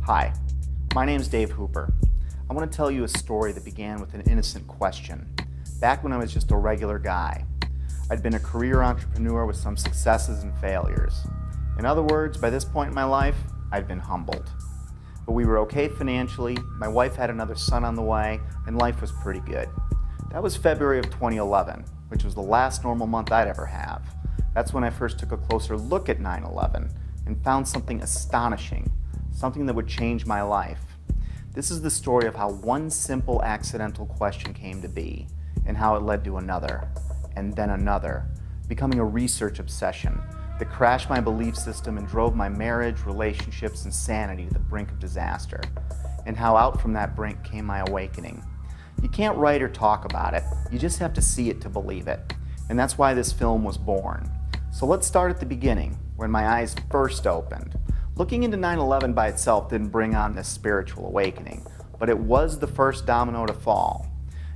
Hi, my name's Dave Hooper. I want to tell you a story that began with an innocent question. Back when I was just a regular guy, I'd been a career entrepreneur with some successes and failures. In other words, by this point in my life, I'd been humbled. But we were okay financially, my wife had another son on the way, and life was pretty good. That was February of 2011, which was the last normal month I'd ever have. That's when I first took a closer look at 9/11 and found something astonishing. Something that would change my life. This is the story of how one simple accidental question came to be, and how it led to another, and then another, becoming a research obsession that crashed my belief system and drove my marriage, relationships, and sanity to the brink of disaster, and how out from that brink came my awakening. You can't write or talk about it, you just have to see it to believe it, and that's why this film was born. So let's start at the beginning, when my eyes first opened. Looking into 9/11 by itself didn't bring on this spiritual awakening, but it was the first domino to fall.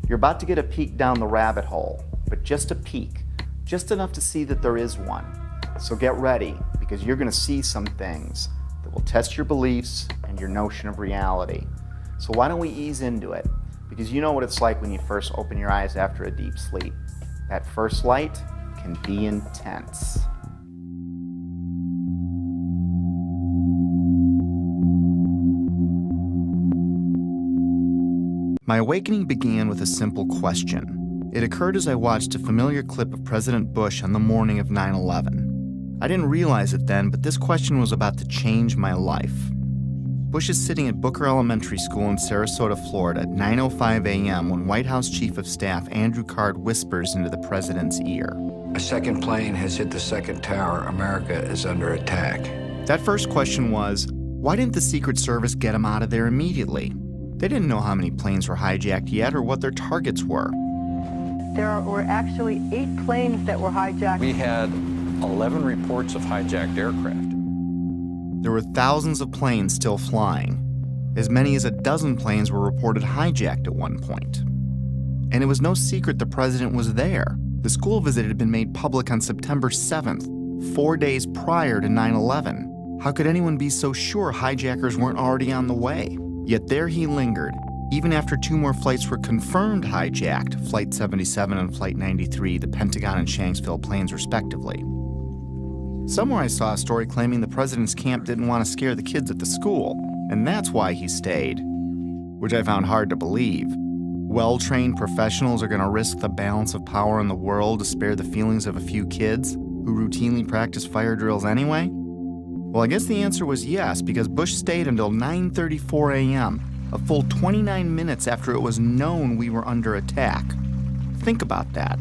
You're about to get a peek down the rabbit hole, but just a peek, just enough to see that there is one. So get ready, because you're going to see some things that will test your beliefs and your notion of reality. So why don't we ease into it? Because you know what it's like when you first open your eyes after a deep sleep. That first light can be intense. My awakening began with a simple question. It occurred as I watched a familiar clip of President Bush on the morning of 9/11. I didn't realize it then, but this question was about to change my life. Bush is sitting at Booker Elementary School in Sarasota, Florida at 9:05 a.m. when White House Chief of Staff Andrew Card whispers into the president's ear. A second plane has hit the second tower. America is under attack. That first question was, why didn't the Secret Service get him out of there immediately? They didn't know how many planes were hijacked yet or what their targets were. There were actually 8 planes that were hijacked. We had 11 reports of hijacked aircraft. There were thousands of planes still flying. As many as a dozen planes were reported hijacked at one point. And it was no secret the president was there. The school visit had been made public on September 7th, 4 days prior to 9/11. How could anyone be so sure hijackers weren't already on the way? Yet there he lingered, even after 2 more flights were confirmed hijacked, Flight 77 and Flight 93, the Pentagon and Shanksville planes respectively. Somewhere I saw a story claiming the president's camp didn't want to scare the kids at the school, and that's why he stayed, which I found hard to believe. Well-trained professionals are going to risk the balance of power in the world to spare the feelings of a few kids who routinely practice fire drills anyway? Well, I guess the answer was yes, because Bush stayed until 9:34 a.m., a full 29 minutes after it was known we were under attack. Think about that.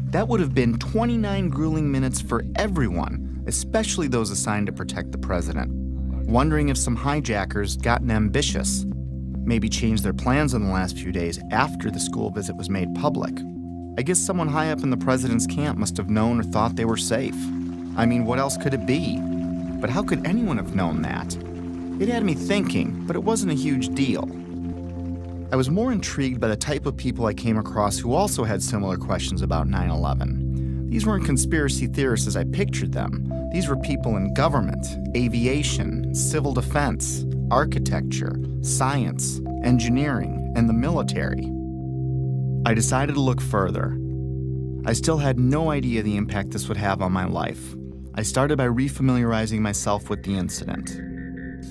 That would have been 29 grueling minutes for everyone, especially those assigned to protect the president, wondering if some hijackers gotten ambitious, maybe changed their plans in the last few days after the school visit was made public. I guess someone high up in the president's camp must have known or thought they were safe. I mean, what else could it be? But how could anyone have known that? It had me thinking, but it wasn't a huge deal. I was more intrigued by the type of people I came across who also had similar questions about 9/11. These weren't conspiracy theorists as I pictured them. These were people in government, aviation, civil defense, architecture, science, engineering, and the military. I decided to look further. I still had no idea the impact this would have on my life. I started by refamiliarizing myself with the incident,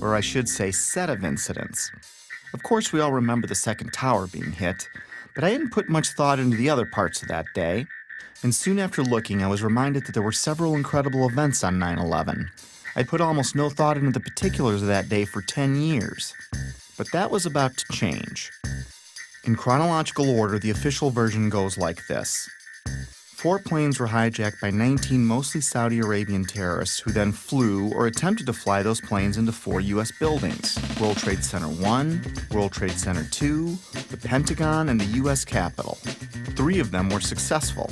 or I should say set of incidents. Of course, we all remember the second tower being hit, but I hadn't put much thought into the other parts of that day. And soon after looking, I was reminded that there were several incredible events on 9/11. I put almost no thought into the particulars of that day for 10 years. But that was about to change. In chronological order, the official version goes like this. 4 planes were hijacked by 19 mostly Saudi Arabian terrorists who then flew or attempted to fly those planes into 4 U.S. buildings: World Trade Center 1, World Trade Center 2, the Pentagon, and the U.S. Capitol. 3 of them were successful.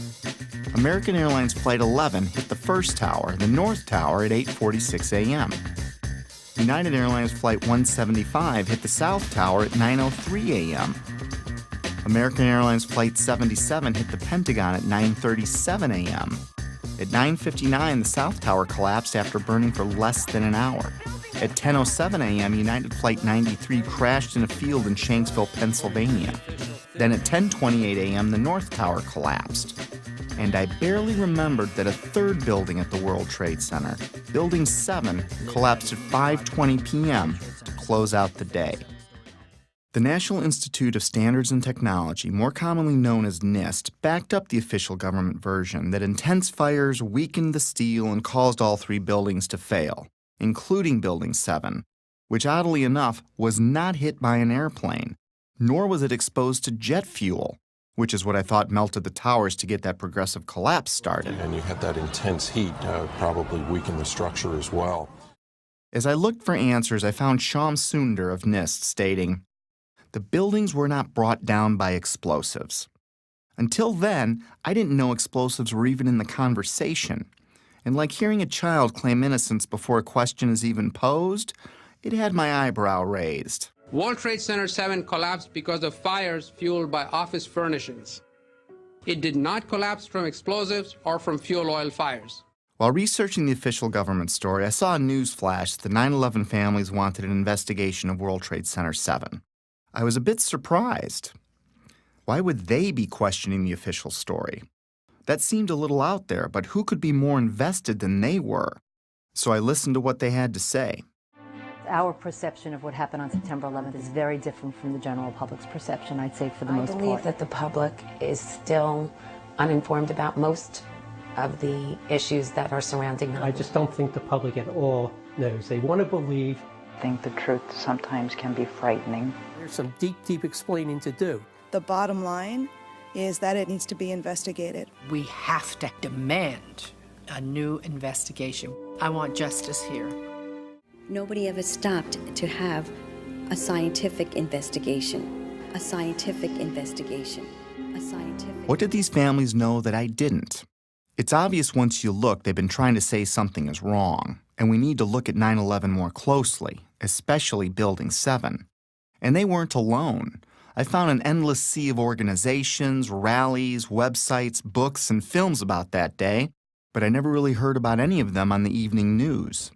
American Airlines Flight 11 hit the first tower, the North Tower, at 8:46 a.m. United Airlines Flight 175 hit the South Tower at 9:03 a.m. American Airlines Flight 77 hit the Pentagon at 9:37 a.m. At 9:59, the South Tower collapsed after burning for less than an hour. At 10:07 a.m., United Flight 93 crashed in a field in Shanksville, Pennsylvania. Then at 10:28 a.m., the North Tower collapsed. And I barely remembered that a third building at the World Trade Center, Building 7, collapsed at 5:20 p.m. to close out the day. The National Institute of Standards and Technology, more commonly known as NIST, backed up the official government version that intense fires weakened the steel and caused all 3 buildings to fail, including Building 7, which oddly enough was not hit by an airplane, nor was it exposed to jet fuel, which is what I thought melted the towers to get that progressive collapse started. And you had that intense heat probably weakened the structure as well. As I looked for answers, I found Shyam Sundar of NIST stating, "The buildings were not brought down by explosives. Until then, I didn't know explosives were even in the conversation. And like hearing a child claim innocence before a question is even posed, it had my eyebrow raised." World Trade Center 7 collapsed because of fires fueled by office furnishings. It did not collapse from explosives or from fuel oil fires. While researching the official government story, I saw a news flash that the 9/11 families wanted an investigation of World Trade Center 7. I was a bit surprised. Why would they be questioning the official story? That seemed a little out there, but who could be more invested than they were? So I listened to what they had to say. Our perception of what happened on September 11th is very different from the general public's perception, I'd say, for the most part. I believe that the public is still uninformed about most of the issues that are surrounding them. I just don't think the public at all knows. They want to believe. I think the truth sometimes can be frightening. There's some deep, deep explaining to do. The bottom line is that it needs to be investigated. We have to demand a new investigation. I want justice here. Nobody ever stopped to have a scientific investigation. A scientific investigation. A scientific... What did these families know that I didn't? It's obvious once you look, they've been trying to say something is wrong, and we need to look at 9/11 more closely, especially Building 7. And they weren't alone. I found an endless sea of organizations, rallies, websites, books, and films about that day, but I never really heard about any of them on the evening news.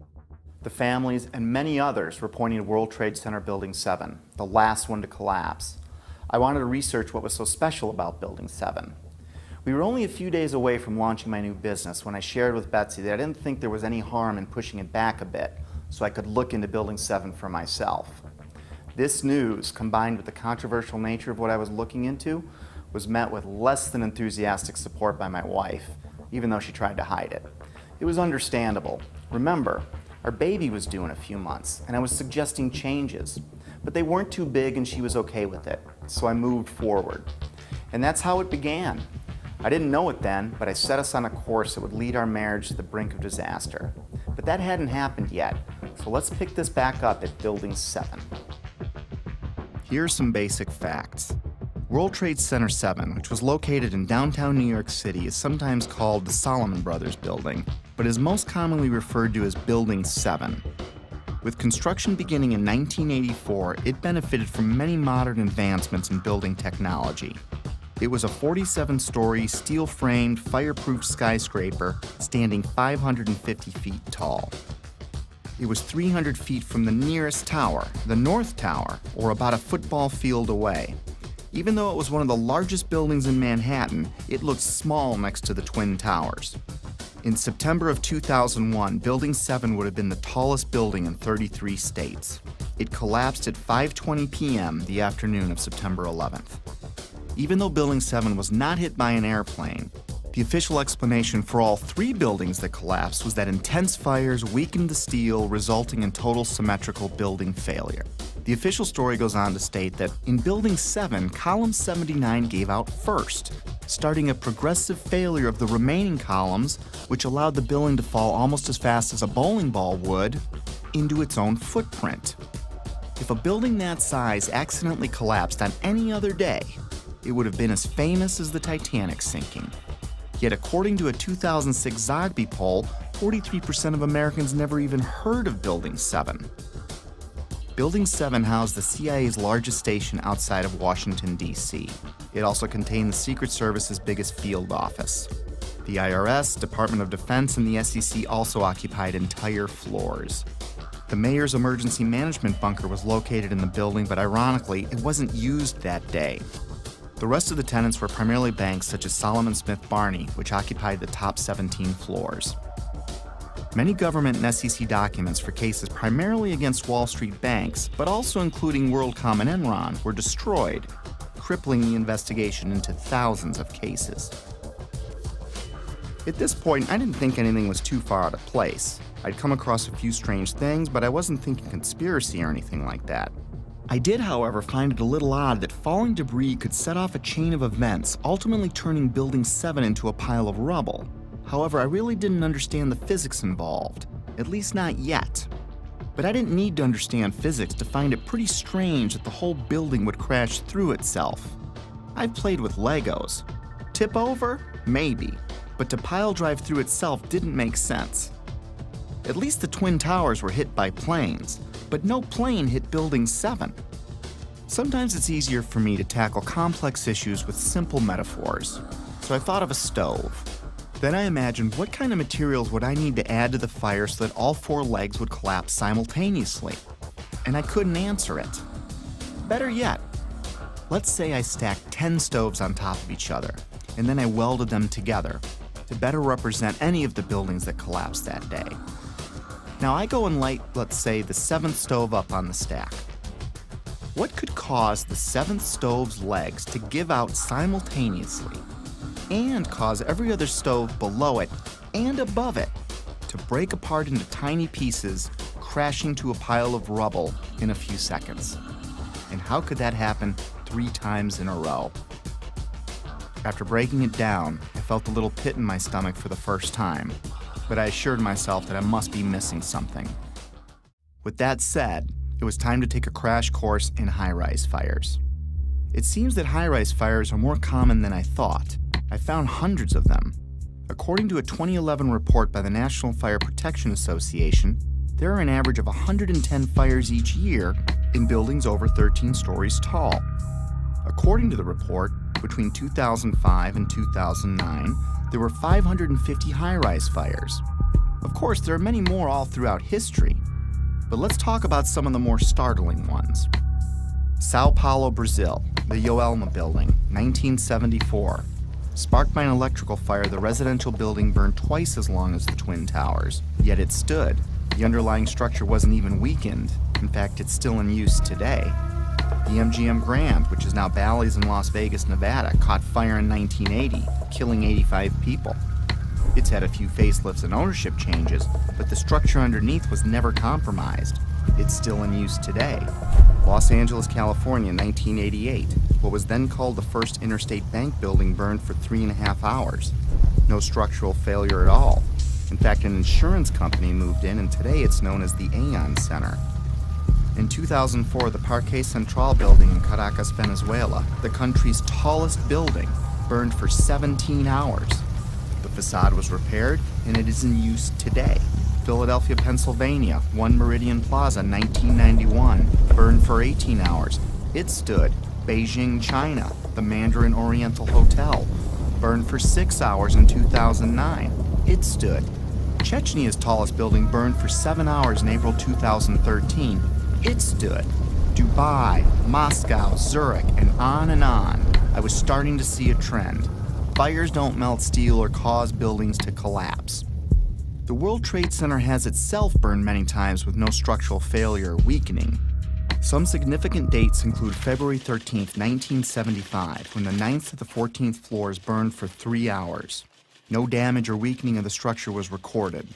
The families and many others were pointing to World Trade Center Building 7, the last one to collapse. I wanted to research what was so special about Building 7. We were only a few days away from launching my new business when I shared with Betsy that I didn't think there was any harm in pushing it back a bit so I could look into Building 7 for myself. This news, combined with the controversial nature of what I was looking into, was met with less than enthusiastic support by my wife, even though she tried to hide it. It was understandable. Remember, our baby was due in a few months, and I was suggesting changes, but they weren't too big and she was okay with it, so I moved forward. And that's how it began. I didn't know it then, but I set us on a course that would lead our marriage to the brink of disaster. But that hadn't happened yet, so let's pick this back up at Building 7. Here are some basic facts. World Trade Center 7, which was located in downtown New York City, is sometimes called the Salomon Brothers Building, but is most commonly referred to as Building 7. With construction beginning in 1984, it benefited from many modern advancements in building technology. It was a 47-story, steel-framed, fireproof skyscraper standing 550 feet tall. It was 300 feet from the nearest tower, the North Tower, or about a football field away. Even though it was one of the largest buildings in Manhattan, it looked small next to the Twin Towers. In September of 2001, Building 7 would have been the tallest building in 33 states. It collapsed at 5:20 p.m. the afternoon of September 11th. Even though Building 7 was not hit by an airplane, The official explanation for all 3 buildings that collapsed was that intense fires weakened the steel, resulting in total symmetrical building failure. The official story goes on to state that in Building 7, column 79 gave out first, starting a progressive failure of the remaining columns, which allowed the building to fall almost as fast as a bowling ball would into its own footprint. If a building that size accidentally collapsed on any other day, it would have been as famous as the Titanic sinking. Yet according to a 2006 Zogby poll, 43% of Americans never even heard of Building 7. Building 7 housed the CIA's largest station outside of Washington, D.C. It also contained the Secret Service's biggest field office. The IRS, Department of Defense, and the SEC also occupied entire floors. The mayor's emergency management bunker was located in the building, but ironically, it wasn't used that day. The rest of the tenants were primarily banks such as Solomon Smith Barney, which occupied the top 17 floors. Many government and SEC documents for cases primarily against Wall Street banks, but also including WorldCom and Enron, were destroyed, crippling the investigation into thousands of cases. At this point, I didn't think anything was too far out of place. I'd come across a few strange things, but I wasn't thinking conspiracy or anything like that. I did, however, find it a little odd that falling debris could set off a chain of events, ultimately turning Building 7 into a pile of rubble. However, I really didn't understand the physics involved, at least not yet. But I didn't need to understand physics to find it pretty strange that the whole building would crash through itself. I've played with Legos. Tip over? Maybe. But to pile drive through itself didn't make sense. At least the Twin Towers were hit by planes, but no plane hit Building 7. Sometimes it's easier for me to tackle complex issues with simple metaphors, so I thought of a stove. Then I imagined what kind of materials would I need to add to the fire so that all 4 legs would collapse simultaneously, and I couldn't answer it. Better yet, let's say I stacked 10 stoves on top of each other, and then I welded them together to better represent any of the buildings that collapsed that day. Now I go and light, let's say, the 7th stove up on the stack. What could cause the 7th stove's legs to give out simultaneously and cause every other stove below it and above it to break apart into tiny pieces, crashing to a pile of rubble in a few seconds? And how could that happen 3 times in a row? After breaking it down, I felt a little pit in my stomach for the first time, but I assured myself that I must be missing something. With that said, it was time to take a crash course in high-rise fires. It seems that high-rise fires are more common than I thought. I found hundreds of them. According to a 2011 report by the National Fire Protection Association, there are an average of 110 fires each year in buildings over 13 stories tall. According to the report, between 2005 and 2009, there were 550 high-rise fires. Of course, there are many more all throughout history, but let's talk about some of the more startling ones. Sao Paulo, Brazil, the Joelma building, 1974. Sparked by an electrical fire, the residential building burned twice as long as the Twin Towers, yet it stood. The underlying structure wasn't even weakened. In fact, it's still in use today. The MGM Grand, which is now Bally's in Las Vegas, Nevada, caught fire in 1980, killing 85 people. It's had a few facelifts and ownership changes, but the structure underneath was never compromised. It's still in use today. Los Angeles, California, 1988. What was then called the First Interstate Bank building burned for 3.5 hours. No structural failure at all. In fact, an insurance company moved in, and today it's known as the Aon Center. In 2004, the Parque Central building in Caracas, Venezuela, the country's tallest building, burned for 17 hours. The facade was repaired, and it is in use today. Philadelphia, Pennsylvania, One Meridian Plaza, 1991, burned for 18 hours. It stood. Beijing, China, the Mandarin Oriental Hotel, burned for 6 hours in 2009. It stood. Chechny's tallest building burned for 7 hours in April 2013. It stood. Dubai, Moscow, Zurich, and on and on. I was starting to see a trend. Fires don't melt steel or cause buildings to collapse. The World Trade Center has itself burned many times with no structural failure or weakening. Some significant dates include February 13, 1975, when the 9th to the 14th floors burned for 3 hours. No damage or weakening of the structure was recorded.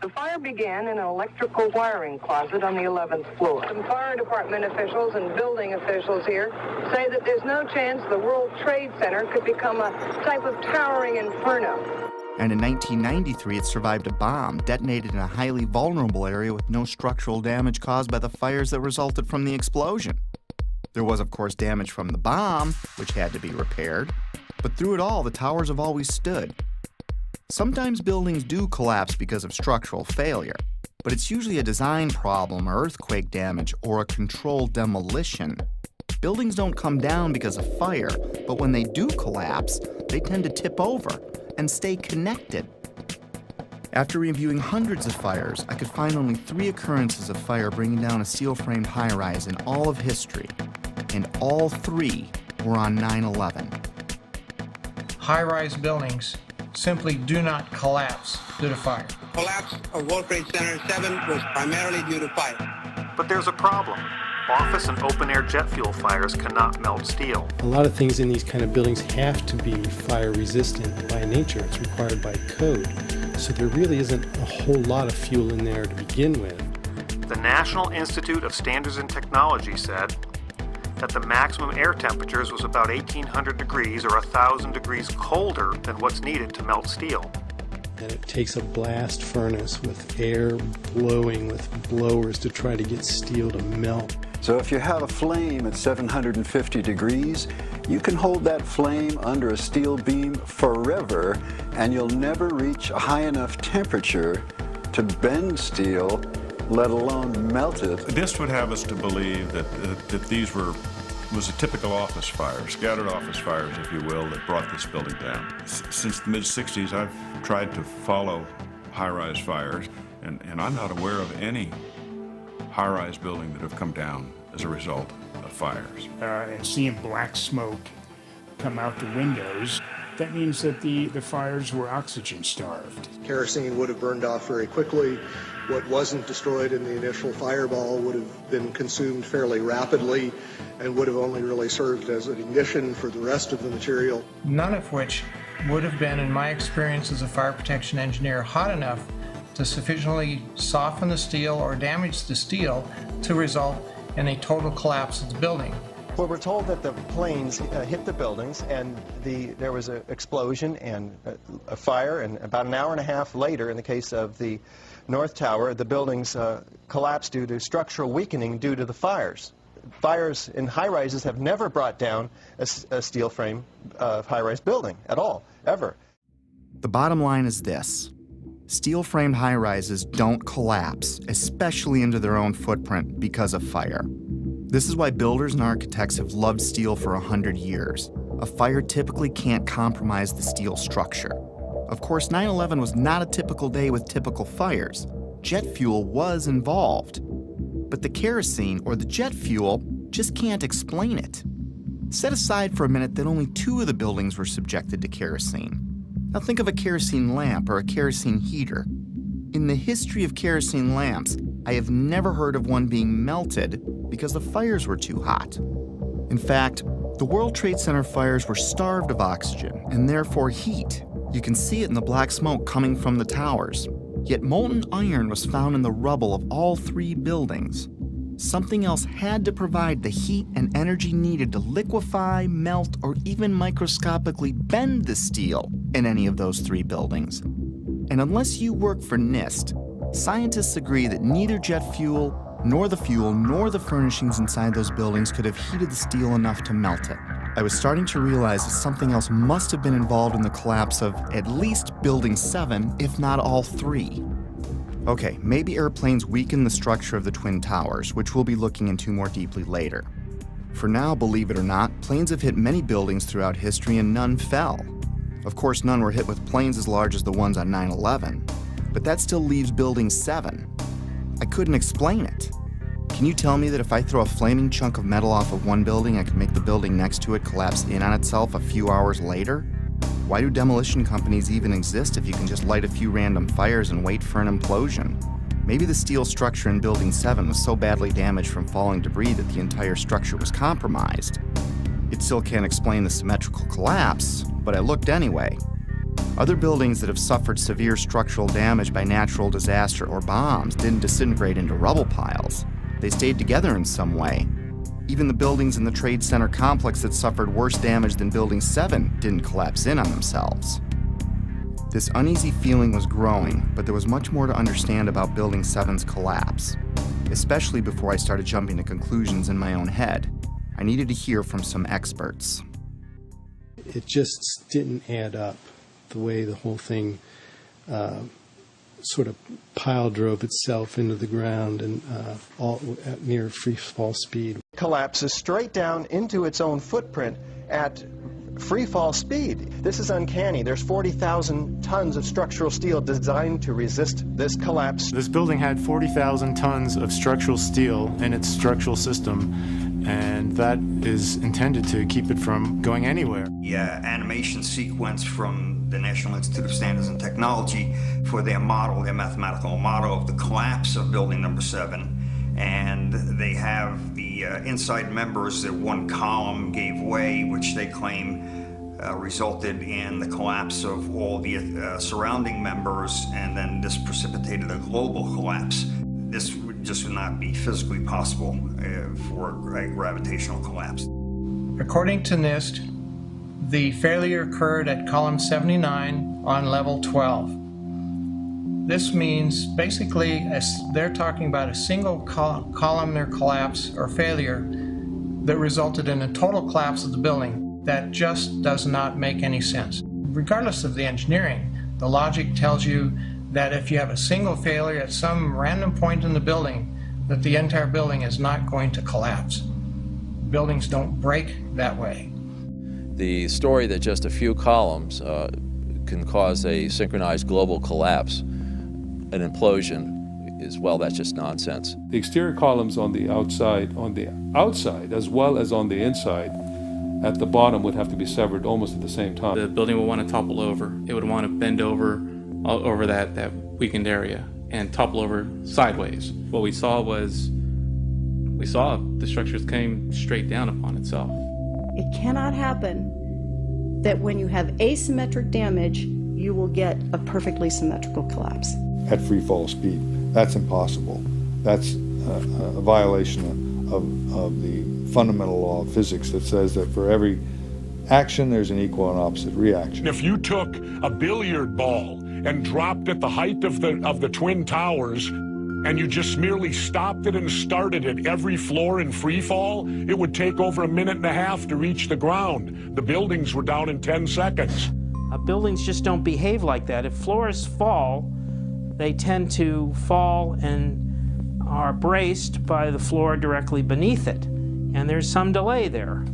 The fire began in an electrical wiring closet on the 11th floor. Some fire department officials and building officials here say that there's no chance the World Trade Center could become a type of towering inferno. And in 1993, it survived a bomb detonated in a highly vulnerable area with no structural damage caused by the fires that resulted from the explosion. There was, of course, damage from the bomb, which had to be repaired. But through it all, the towers have always stood. Sometimes buildings do collapse because of structural failure, but it's usually a design problem or earthquake damage or a controlled demolition. Buildings don't come down because of fire, but when they do collapse, they tend to tip over and stay connected. After reviewing hundreds of fires, I could find only 3 occurrences of fire bringing down a steel-framed high-rise in all of history, and all 3 were on 9/11. High-rise buildings simply do not collapse due to fire. Collapse of World Trade Center 7 was primarily due to fire. But there's a problem. Office and open-air jet fuel fires cannot melt steel. A lot of things in these kind of buildings have to be fire resistant by nature. It's required by code. So there really isn't a whole lot of fuel in there to begin with. The National Institute of Standards and Technology said that the maximum air temperatures was about 1,800 degrees or 1,000 degrees colder than what's needed to melt steel. And it takes a blast furnace with air blowing with blowers to try to get steel to melt. So if you have a flame at 750 degrees, you can hold that flame under a steel beam forever, and you'll never reach a high enough temperature to bend steel, let alone melt it. This would have us to believe that these was a typical office fire, scattered office fires, if you will, that brought this building down. Since the mid-60s, I've tried to follow high-rise fires, and I'm not aware of any high-rise building that have come down as a result of fires. And seeing black smoke come out the windows, that means that the fires were oxygen starved. Kerosene would have burned off very quickly. What wasn't destroyed in the initial fireball would have been consumed fairly rapidly and would have only really served as an ignition for the rest of the material. None of which would have been, in my experience as a fire protection engineer, hot enough to sufficiently soften the steel or damage the steel to result in a total collapse of the building. Well, we're told that the planes hit the buildings and there was an explosion and a fire, and about an hour and a half later, in the case of the North Tower, the buildings collapsed due to structural weakening due to the fires. Fires in high-rises have never brought down a steel frame high-rise building at all, ever. The bottom line is this. Steel-framed high-rises don't collapse, especially into their own footprint, because of fire. This is why builders and architects have loved steel for 100 years. A fire typically can't compromise the steel structure. Of course, 9/11 was not a typical day with typical fires. Jet fuel was involved. But the kerosene or the jet fuel just can't explain it. Set aside for a minute that only 2 of the buildings were subjected to kerosene. Now think of a kerosene lamp or a kerosene heater. In the history of kerosene lamps, I have never heard of one being melted because the fires were too hot. In fact, the World Trade Center fires were starved of oxygen and therefore heat. You can see it in the black smoke coming from the towers. Yet molten iron was found in the rubble of all 3 buildings. Something else had to provide the heat and energy needed to liquefy, melt, or even microscopically bend the steel in any of those 3 buildings. And unless you work for NIST, scientists agree that neither jet fuel, nor the furnishings inside those buildings could have heated the steel enough to melt it. I was starting to realize that something else must have been involved in the collapse of at least Building 7, if not all 3. Okay, maybe airplanes weakened the structure of the Twin Towers, which we'll be looking into more deeply later. For now, believe it or not, planes have hit many buildings throughout history and none fell. Of course, none were hit with planes as large as the ones on 9/11, but that still leaves Building 7. I couldn't explain it. Can you tell me that if I throw a flaming chunk of metal off of one building, I can make the building next to it collapse in on itself a few hours later? Why do demolition companies even exist if you can just light a few random fires and wait for an implosion? Maybe the steel structure in Building 7 was so badly damaged from falling debris that the entire structure was compromised. It still can't explain the symmetrical collapse, but I looked anyway. Other buildings that have suffered severe structural damage by natural disaster or bombs didn't disintegrate into rubble piles. They stayed together in some way. Even the buildings in the Trade Center complex that suffered worse damage than Building 7 didn't collapse in on themselves. This uneasy feeling was growing, but there was much more to understand about Building 7's collapse, especially before I started jumping to conclusions in my own head. I needed to hear from some experts. It just didn't add up, the way the whole thing sort of pile drove itself into the ground and all at near free fall speed. Collapses straight down into its own footprint at free fall speed. This is uncanny. There's 40,000 tons of structural steel designed to resist this collapse. This building had 40,000 tons of structural steel in its structural system, and that is intended to keep it from going anywhere. The animation sequence from the National Institute of Standards and Technology for their model, their mathematical model of the collapse of Building Number 7. And they have the inside members that one column gave way, which they claim resulted in the collapse of all the surrounding members, and then this precipitated a global collapse. This would just not be physically possible for a gravitational collapse. According to NIST, the failure occurred at column 79 on level 12. This means basically they're talking about a single columnar collapse or failure that resulted in a total collapse of the building. That just does not make any sense. Regardless of the engineering, the logic tells you that if you have a single failure at some random point in the building, that the entire building is not going to collapse. Buildings don't break that way. The story that just a few columns can cause a synchronized global collapse, an implosion, is, well, that's just nonsense. The exterior columns on the outside as well as on the inside at the bottom would have to be severed almost at the same time. The building would want to topple over. It would want to bend over that weakened area and topple over sideways. What we saw the structures came straight down upon itself. It cannot happen that when you have asymmetric damage, you will get a perfectly symmetrical collapse. At free fall speed, that's impossible. That's a violation of the fundamental law of physics that says that for every action, there's an equal and opposite reaction. If you took a billiard ball and dropped at the height of the Twin Towers, and you just merely stopped it and started at every floor in free fall, it would take over 1.5 minutes to reach the ground. The buildings were down in 10 seconds. Buildings just don't behave like that. If floors fall, they tend to fall and are braced by the floor directly beneath it. And there's some delay there.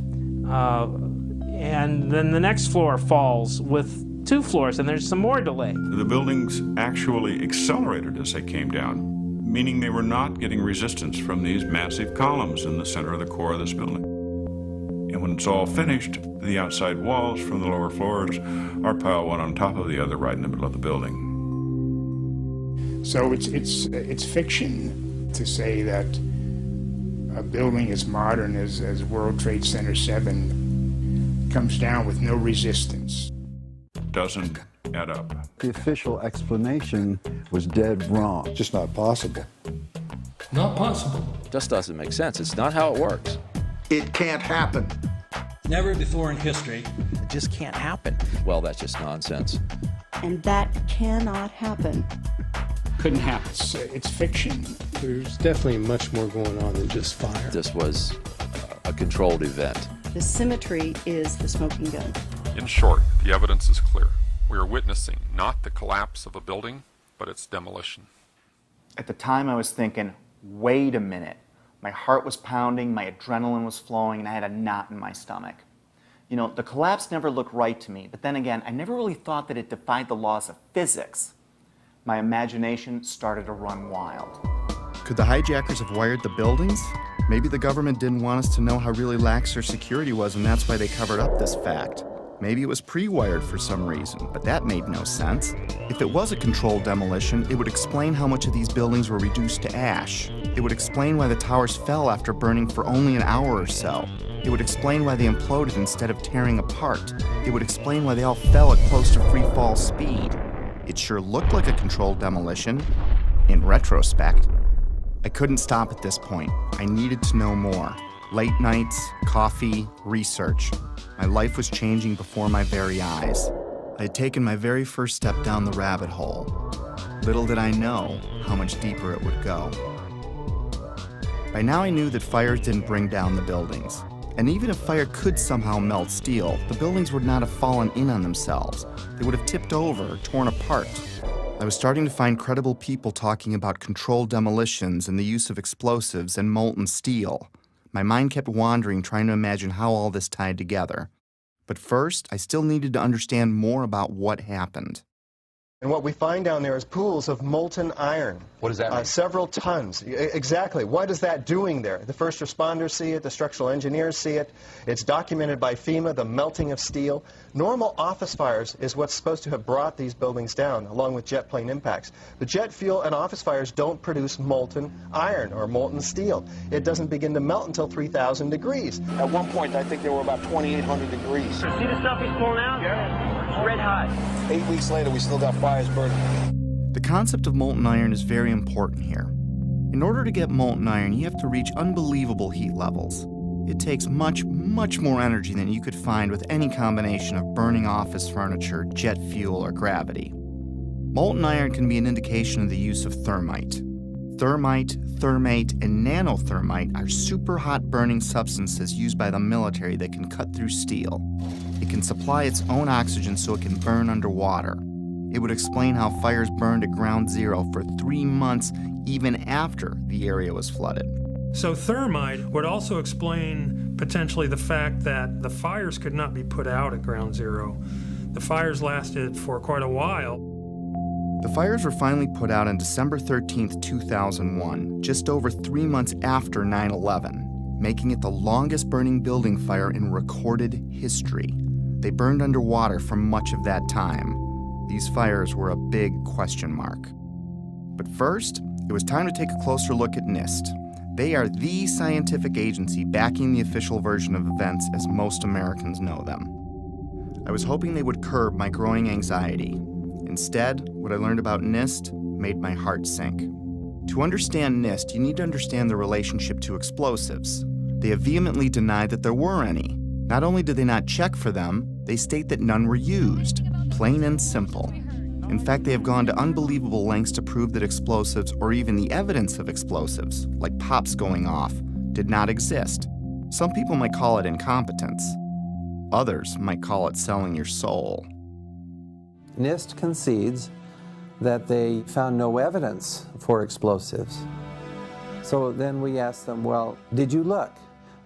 And then the next floor falls with 2 floors, and there's some more delay. The buildings actually accelerated as they came down, meaning they were not getting resistance from these massive columns in the center of the core of this building. And when it's all finished, the outside walls from the lower floors are piled one on top of the other right in the middle of the building. So it's fiction to say that a building as modern as World Trade Center 7 comes down with no resistance. Doesn't add up. The official explanation was dead wrong. Just not possible. Not possible. Just doesn't make sense. It's not how it works. It can't happen. Never before in history. It just can't happen. Well, that's just nonsense. And that cannot happen. Couldn't happen. It's fiction. There's definitely much more going on than just fire. This was a controlled event. The symmetry is the smoking gun. In short, the evidence is clear. We are witnessing not the collapse of a building, but its demolition. At the time, I was thinking, wait a minute. My heart was pounding, my adrenaline was flowing, and I had a knot in my stomach. You know, the collapse never looked right to me, but then again, I never really thought that it defied the laws of physics. My imagination started to run wild. Could the hijackers have wired the buildings? Maybe the government didn't want us to know how really lax their security was, and that's why they covered up this fact. Maybe it was pre-wired for some reason, but that made no sense. If it was a controlled demolition, it would explain how much of these buildings were reduced to ash. It would explain why the towers fell after burning for only an hour or so. It would explain why they imploded instead of tearing apart. It would explain why they all fell at close to free fall speed. It sure looked like a controlled demolition, in retrospect. I couldn't stop at this point. I needed to know more. Late nights, coffee, research. My life was changing before my very eyes. I had taken my very first step down the rabbit hole. Little did I know how much deeper it would go. By now I knew that fires didn't bring down the buildings. And even if fire could somehow melt steel, the buildings would not have fallen in on themselves. They would have tipped over or torn apart. I was starting to find credible people talking about controlled demolitions and the use of explosives and molten steel. My mind kept wandering, trying to imagine how all this tied together. But first, I still needed to understand more about what happened. And what we find down there is pools of molten iron. What does that mean? Several tons. Exactly. What is that doing there? The first responders see it. The structural engineers see it. It's documented by FEMA, the melting of steel. Normal office fires is what's supposed to have brought these buildings down, along with jet plane impacts. But jet fuel and office fires don't produce molten iron or molten steel. It doesn't begin to melt until 3,000 degrees. At one point, I think there were about 2,800 degrees. See the stuff he's pulling out? Yeah. It's red hot. 8 weeks later, we still got fires burning. The concept of molten iron is very important here. In order to get molten iron, you have to reach unbelievable heat levels. It takes much, much more energy than you could find with any combination of burning office furniture, jet fuel, or gravity. Molten iron can be an indication of the use of thermite. Thermite, thermate, and nanothermite are super hot burning substances used by the military that can cut through steel. It can supply its own oxygen so it can burn underwater. It would explain how fires burned at ground zero for 3 months even after the area was flooded. So thermite would also explain potentially the fact that the fires could not be put out at ground zero. The fires lasted for quite a while. The fires were finally put out on December 13, 2001, just over 3 months after 9/11, making it the longest burning building fire in recorded history. They burned underwater for much of that time. These fires were a big question mark. But first, it was time to take a closer look at NIST. They are the scientific agency backing the official version of events as most Americans know them. I was hoping they would curb my growing anxiety. Instead, what I learned about NIST made my heart sink. To understand NIST, you need to understand the relationship to explosives. They have vehemently denied that there were any. Not only did they not check for them, they state that none were used. Plain and simple. In fact, they have gone to unbelievable lengths to prove that explosives, or even the evidence of explosives, like pops going off, did not exist. Some people might call it incompetence. Others might call it selling your soul. NIST concedes that they found no evidence for explosives. So then we asked them, well, did you look?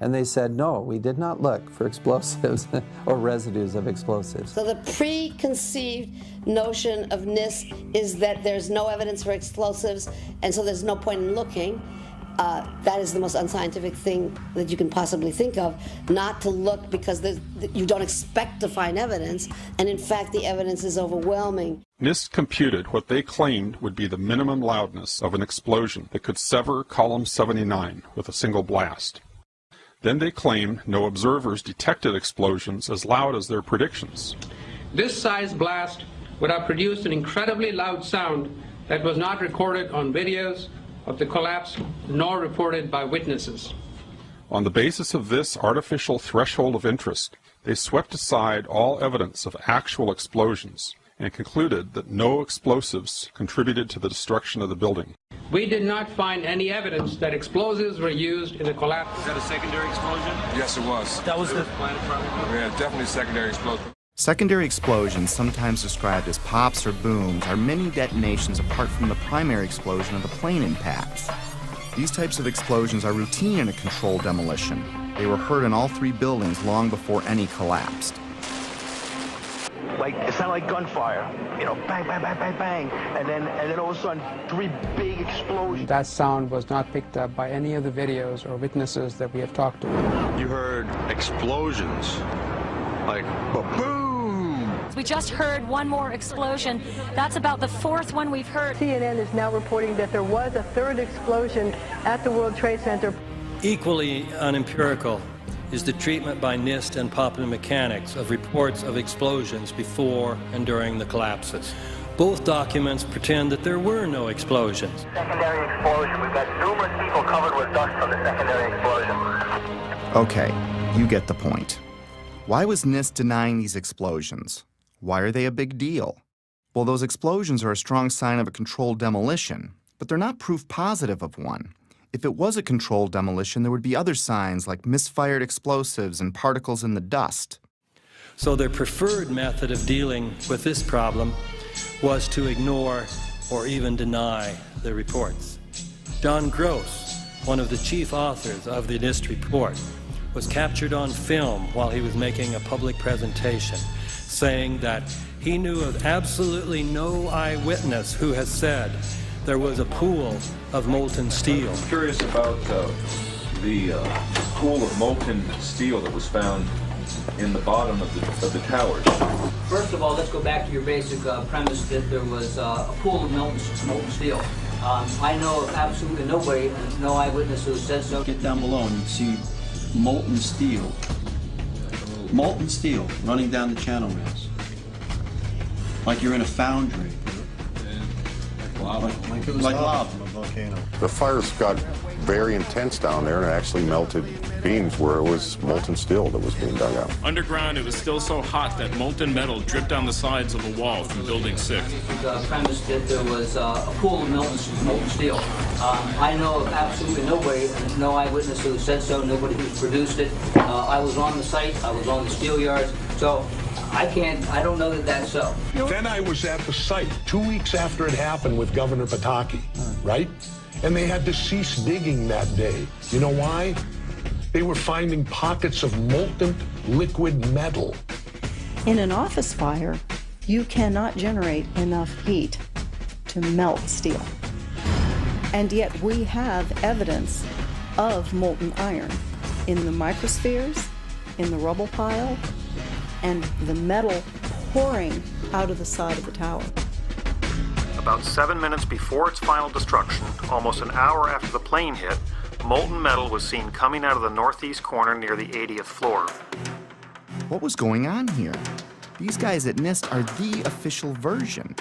And they said, no, we did not look for explosives or residues of explosives. So the preconceived notion of NIST is that there's no evidence for explosives, and so there's no point in looking. That is the most unscientific thing that you can possibly think of, not to look because you don't expect to find evidence, and in fact the evidence is overwhelming. NIST computed what they claimed would be the minimum loudness of an explosion that could sever column 79 with a single blast. Then they claimed no observers detected explosions as loud as their predictions. This size blast would have produced an incredibly loud sound that was not recorded on videos of the collapse nor reported by witnesses. On the basis of this artificial threshold of interest, they swept aside all evidence of actual explosions and concluded that no explosives contributed to the destruction of the building. We did not find any evidence that explosives were used in the collapse. Is that a secondary explosion? Yes, it was. That was the Yeah, definitely secondary explosion. Secondary explosions, sometimes described as pops or booms, are mini detonations apart from the primary explosion of the plane impacts. These types of explosions are routine in a controlled demolition. They were heard in all 3 buildings long before any collapsed. Like, it sounded like gunfire, you know, bang, bang, bang, bang, bang, and then all of a sudden, 3 big explosions. That sound was not picked up by any of the videos or witnesses that we have talked to. You heard explosions, like ba-boom! We just heard one more explosion. That's about the fourth one we've heard. CNN is now reporting that there was a third explosion at the World Trade Center. Equally unempirical is the treatment by NIST and Popular Mechanics of reports of explosions before and during the collapses. Both documents pretend that there were no explosions. Secondary explosion. We've got numerous people covered with dust from the secondary explosion. Okay, you get the point. Why was NIST denying these explosions? Why are they a big deal? Well, those explosions are a strong sign of a controlled demolition, but they're not proof positive of one. If it was a controlled demolition, there would be other signs like misfired explosives and particles in the dust. So their preferred method of dealing with this problem was to ignore or even deny the reports. John Gross, one of the chief authors of the NIST report, was captured on film while he was making a public presentation, saying that he knew of absolutely no eyewitness who has said there was a pool of molten steel. I'm curious about the pool of molten steel that was found in the bottom of the towers. First of all, let's go back to your basic premise that there was a pool of molten steel. I know of absolutely nobody, no eyewitness who said so. Get down below and you see molten steel. Molten steel running down the channel rails. Like you're in a foundry. Like lava. Volcano. The fires got very intense down there and it actually melted beams where it was molten steel that was being dug out. Underground, it was still so hot that molten metal dripped down the sides of the wall from Building 6. The premise that there was a pool of molten steel. I know of absolutely nobody, no eyewitness who said so, nobody who's produced it. I was on the site, I was on the steel yards, so I don't know that that's so. Then I was at the site 2 weeks after it happened with Governor Pataki, right? And they had to cease digging that day. You know why? They were finding pockets of molten liquid metal. In an office fire, you cannot generate enough heat to melt steel. And yet we have evidence of molten iron in the microspheres, in the rubble pile, and the metal pouring out of the side of the tower. About 7 minutes before its final destruction, almost an hour after the plane hit, molten metal was seen coming out of the northeast corner near the 80th floor. What was going on here? These guys at NIST are the official version.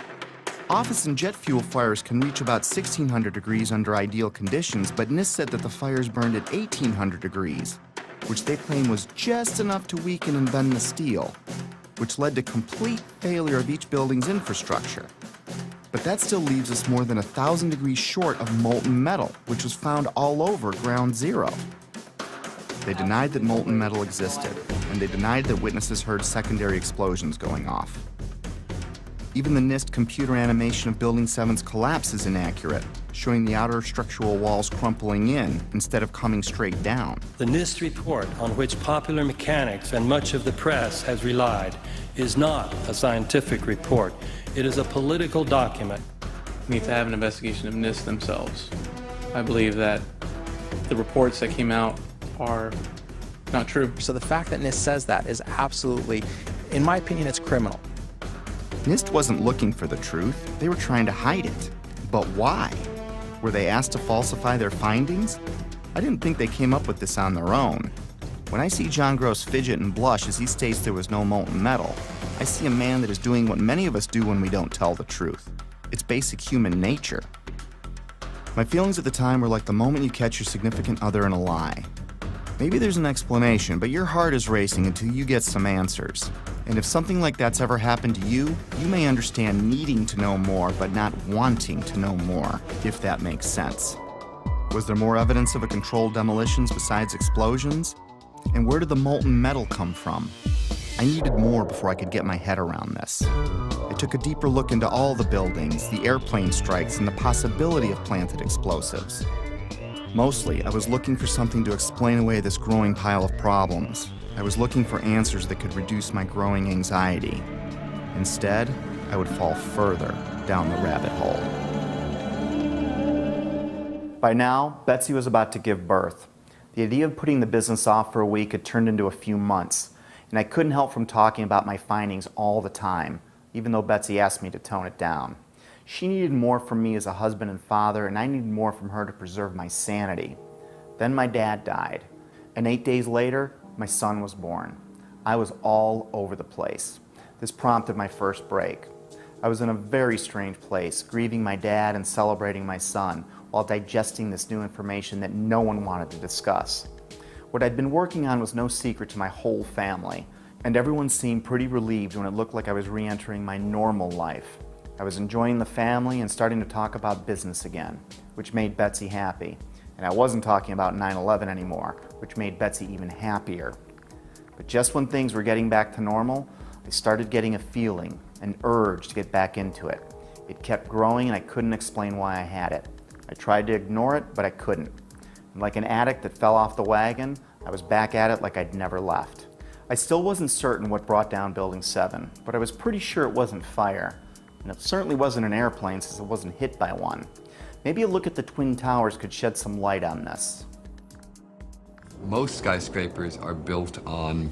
Office and jet fuel fires can reach about 1,600 degrees under ideal conditions, but NIST said that the fires burned at 1,800 degrees, which they claim was just enough to weaken and bend the steel, which led to complete failure of each building's infrastructure. But that still leaves us more than 1,000 degrees short of molten metal, which was found all over Ground Zero. They denied that molten metal existed, and they denied that witnesses heard secondary explosions going off. Even the NIST computer animation of Building 7's collapse is inaccurate, showing the outer structural walls crumpling in instead of coming straight down. The NIST report, on which Popular Mechanics and much of the press has relied, is not a scientific report. It is a political document. We need to have an investigation of NIST themselves. I believe that the reports that came out are not true. So the fact that NIST says that is absolutely, in my opinion, it's criminal. NIST wasn't looking for the truth. They were trying to hide it. But why? Were they asked to falsify their findings? I didn't think they came up with this on their own. When I see John Gross fidget and blush as he states there was no molten metal, I see a man that is doing what many of us do when we don't tell the truth. It's basic human nature. My feelings at the time were like the moment you catch your significant other in a lie. Maybe there's an explanation, but your heart is racing until you get some answers. And if something like that's ever happened to you, you may understand needing to know more, but not wanting to know more, if that makes sense. Was there more evidence of a controlled demolitions besides explosions? And where did the molten metal come from? I needed more before I could get my head around this. I took a deeper look into all the buildings, the airplane strikes, and the possibility of planted explosives. Mostly, I was looking for something to explain away this growing pile of problems. I was looking for answers that could reduce my growing anxiety. Instead, I would fall further down the rabbit hole. By now, Betsy was about to give birth. The idea of putting the business off for a week had turned into a few months. and I couldn't help from talking about my findings all the time, even though Betsy asked me to tone it down. She needed more from me as a husband and father, and I needed more from her to preserve my sanity. Then my dad died, and 8 days later, my son was born. I was all over the place. This prompted my first break. I was in a very strange place, grieving my dad and celebrating my son, while digesting this new information that no one wanted to discuss. What I'd been working on was no secret to my whole family, and everyone seemed pretty relieved when it looked like I was re-entering my normal life. I was enjoying the family and starting to talk about business again, which made Betsy happy. And I wasn't talking about 9/11 anymore, which made Betsy even happier. But just when things were getting back to normal, I started getting a feeling, an urge to get back into it. It kept growing and I couldn't explain why I had it. I tried to ignore it, but I couldn't. And like an addict that fell off the wagon, I was back at it like I'd never left. I still wasn't certain what brought down Building 7, but I was pretty sure it wasn't fire. And it certainly wasn't an airplane since it wasn't hit by one. Maybe a look at the Twin Towers could shed some light on this. Most skyscrapers are built on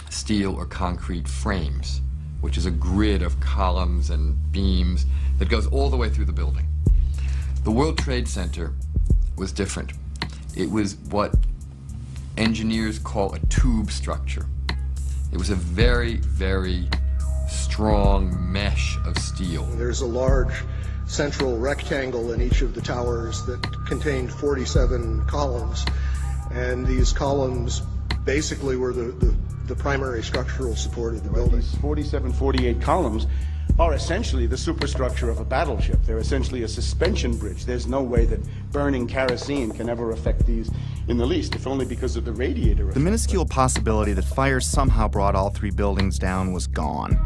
steel or concrete frames, which is a grid of columns and beams that goes all the way through the building. The World Trade Center was different. It was what engineers call a tube structure. It was a very, very strong mesh of steel. There's a large central rectangle in each of the towers that contained 47 columns, and these columns basically were the primary structural support of the building. These 47, 48 columns are essentially the superstructure of a battleship. They're essentially a suspension bridge. There's no way that burning kerosene can ever affect these in the least, if only because of the radiator effect. The minuscule possibility that fire somehow brought all three buildings down was gone.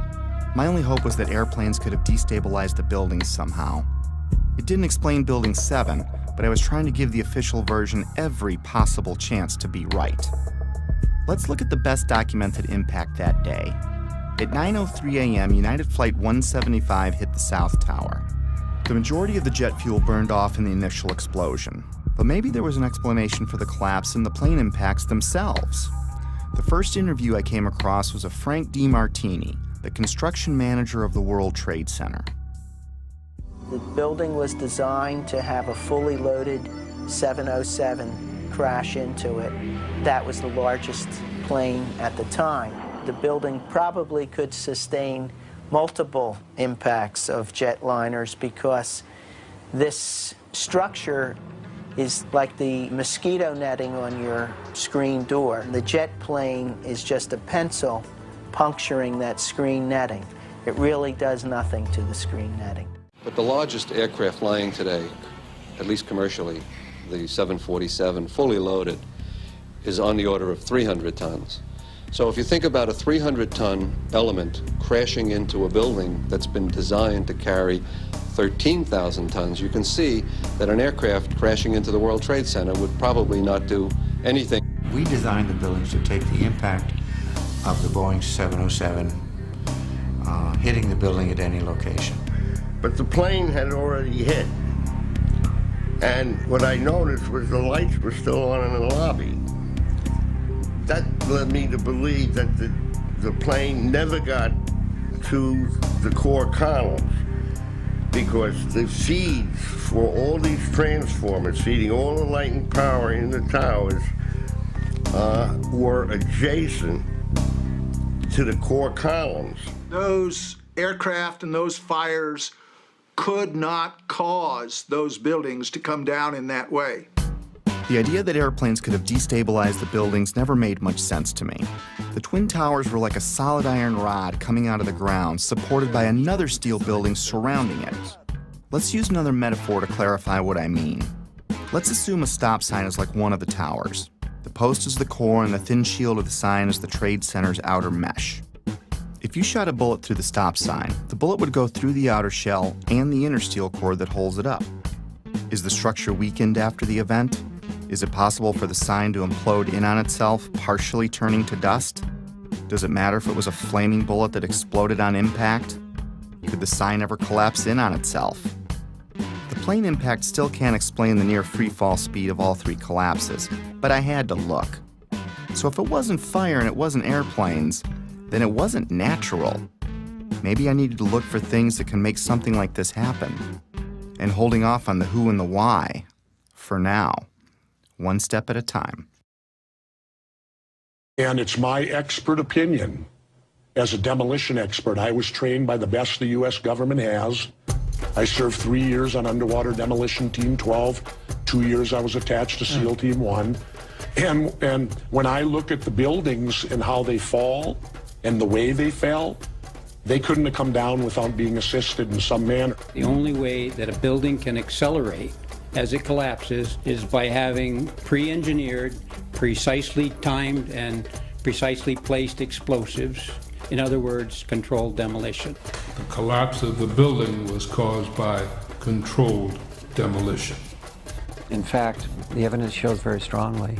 My only hope was that airplanes could have destabilized the buildings somehow. It didn't explain Building 7, but I was trying to give the official version every possible chance to be right. Let's look at the best documented impact that day. At 9:03 a.m., United Flight 175 hit the South Tower. The majority of the jet fuel burned off in the initial explosion, but maybe there was an explanation for the collapse in the plane impacts themselves. The first interview I came across was of Frank DiMartini, the construction manager of the World Trade Center. The building was designed to have a fully loaded 707 crash into it. That was the largest plane at the time. The building probably could sustain multiple impacts of jetliners because this structure is like the mosquito netting on your screen door. The jet plane is just a pencil puncturing that screen netting. It really does nothing to the screen netting. But the largest aircraft flying today, at least commercially, the 747, fully loaded, is on the order of 300 tons. So if you think about a 300-ton element crashing into a building that's been designed to carry 13,000 tons, you can see that an aircraft crashing into the World Trade Center would probably not do anything. We designed the buildings to take the impact of the Boeing 707 hitting the building at any location. But the plane had already hit. And what I noticed was the lights were still on in the lobby. That led me to believe that the plane never got to the core columns because the feeds for all these transformers feeding all the light and power in the towers were adjacent to the core columns. Those aircraft and those fires could not cause those buildings to come down in that way. The idea that airplanes could have destabilized the buildings never made much sense to me. The Twin Towers were like a solid iron rod coming out of the ground, supported by another steel building surrounding it. Let's use another metaphor to clarify what I mean. Let's assume a stop sign is like one of the towers. The post is the core and the thin shield of the sign is the Trade Center's outer mesh. If you shot a bullet through the stop sign, the bullet would go through the outer shell and the inner steel core that holds it up. Is the structure weakened after the event? Is it possible for the sign to implode in on itself, partially turning to dust? Does it matter if it was a flaming bullet that exploded on impact? Could the sign ever collapse in on itself? The plane impact still can't explain the near free fall speed of all three collapses, but I had to look. So if it wasn't fire and it wasn't airplanes, then it wasn't natural. Maybe I needed to look for things that can make something like this happen. And holding off on the who and the why, for now, one step at a time. And it's my expert opinion. As a demolition expert, I was trained by the best the U.S. government has. I served 3 years on Underwater Demolition Team 12. 2 years I was attached to SEAL Team 1. And when I look at the buildings and how they fall and the way they fell, they couldn't have come down without being assisted in some manner. The only way that a building can accelerate as it collapses is by having pre-engineered, precisely timed, and precisely placed explosives. In other words, controlled demolition. The collapse of the building was caused by controlled demolition. In fact, the evidence shows very strongly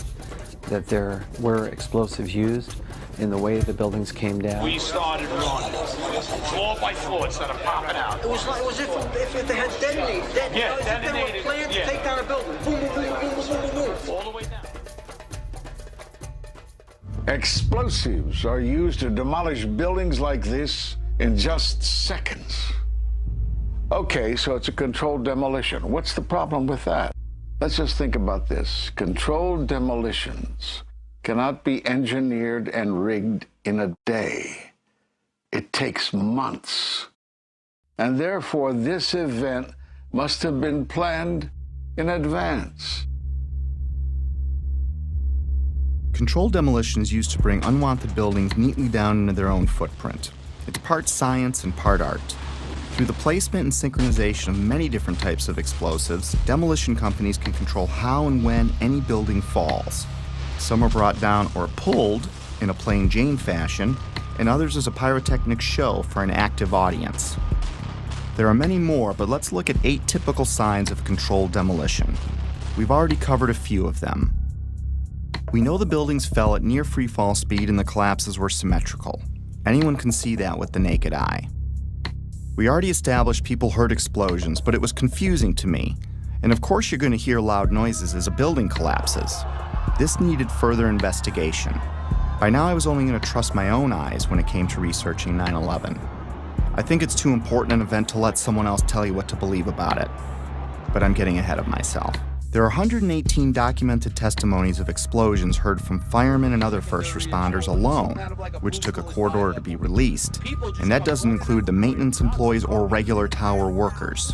that there were explosives used in the way the buildings came down. We started running floor by floor instead of popping out. It was like if they had detonated. Yeah, detonated. They were planned to take down a building. Boom, boom, boom, boom, boom, boom, boom. All the way down. Explosives are used to demolish buildings like this in just seconds. Okay, so it's a controlled demolition. What's the problem with that? Let's just think about this. Controlled demolitions cannot be engineered and rigged in a day. It takes months. And therefore, this event must have been planned in advance. Controlled demolition is used to bring unwanted buildings neatly down into their own footprint. It's part science and part art. Through the placement and synchronization of many different types of explosives, demolition companies can control how and when any building falls. Some are brought down or pulled in a plain Jane fashion, and others as a pyrotechnic show for an active audience. There are many more, but let's look at 8 typical signs of controlled demolition. We've already covered a few of them. We know the buildings fell at near freefall speed and the collapses were symmetrical. Anyone can see that with the naked eye. We already established people heard explosions, but it was confusing to me. And of course you're going to hear loud noises as a building collapses. This needed further investigation. By now I was only going to trust my own eyes when it came to researching 9/11. I think it's too important an event to let someone else tell you what to believe about it. But I'm getting ahead of myself. There are 118 documented testimonies of explosions heard from firemen and other first responders alone, which took a court order to be released, and that doesn't include the maintenance employees or regular tower workers.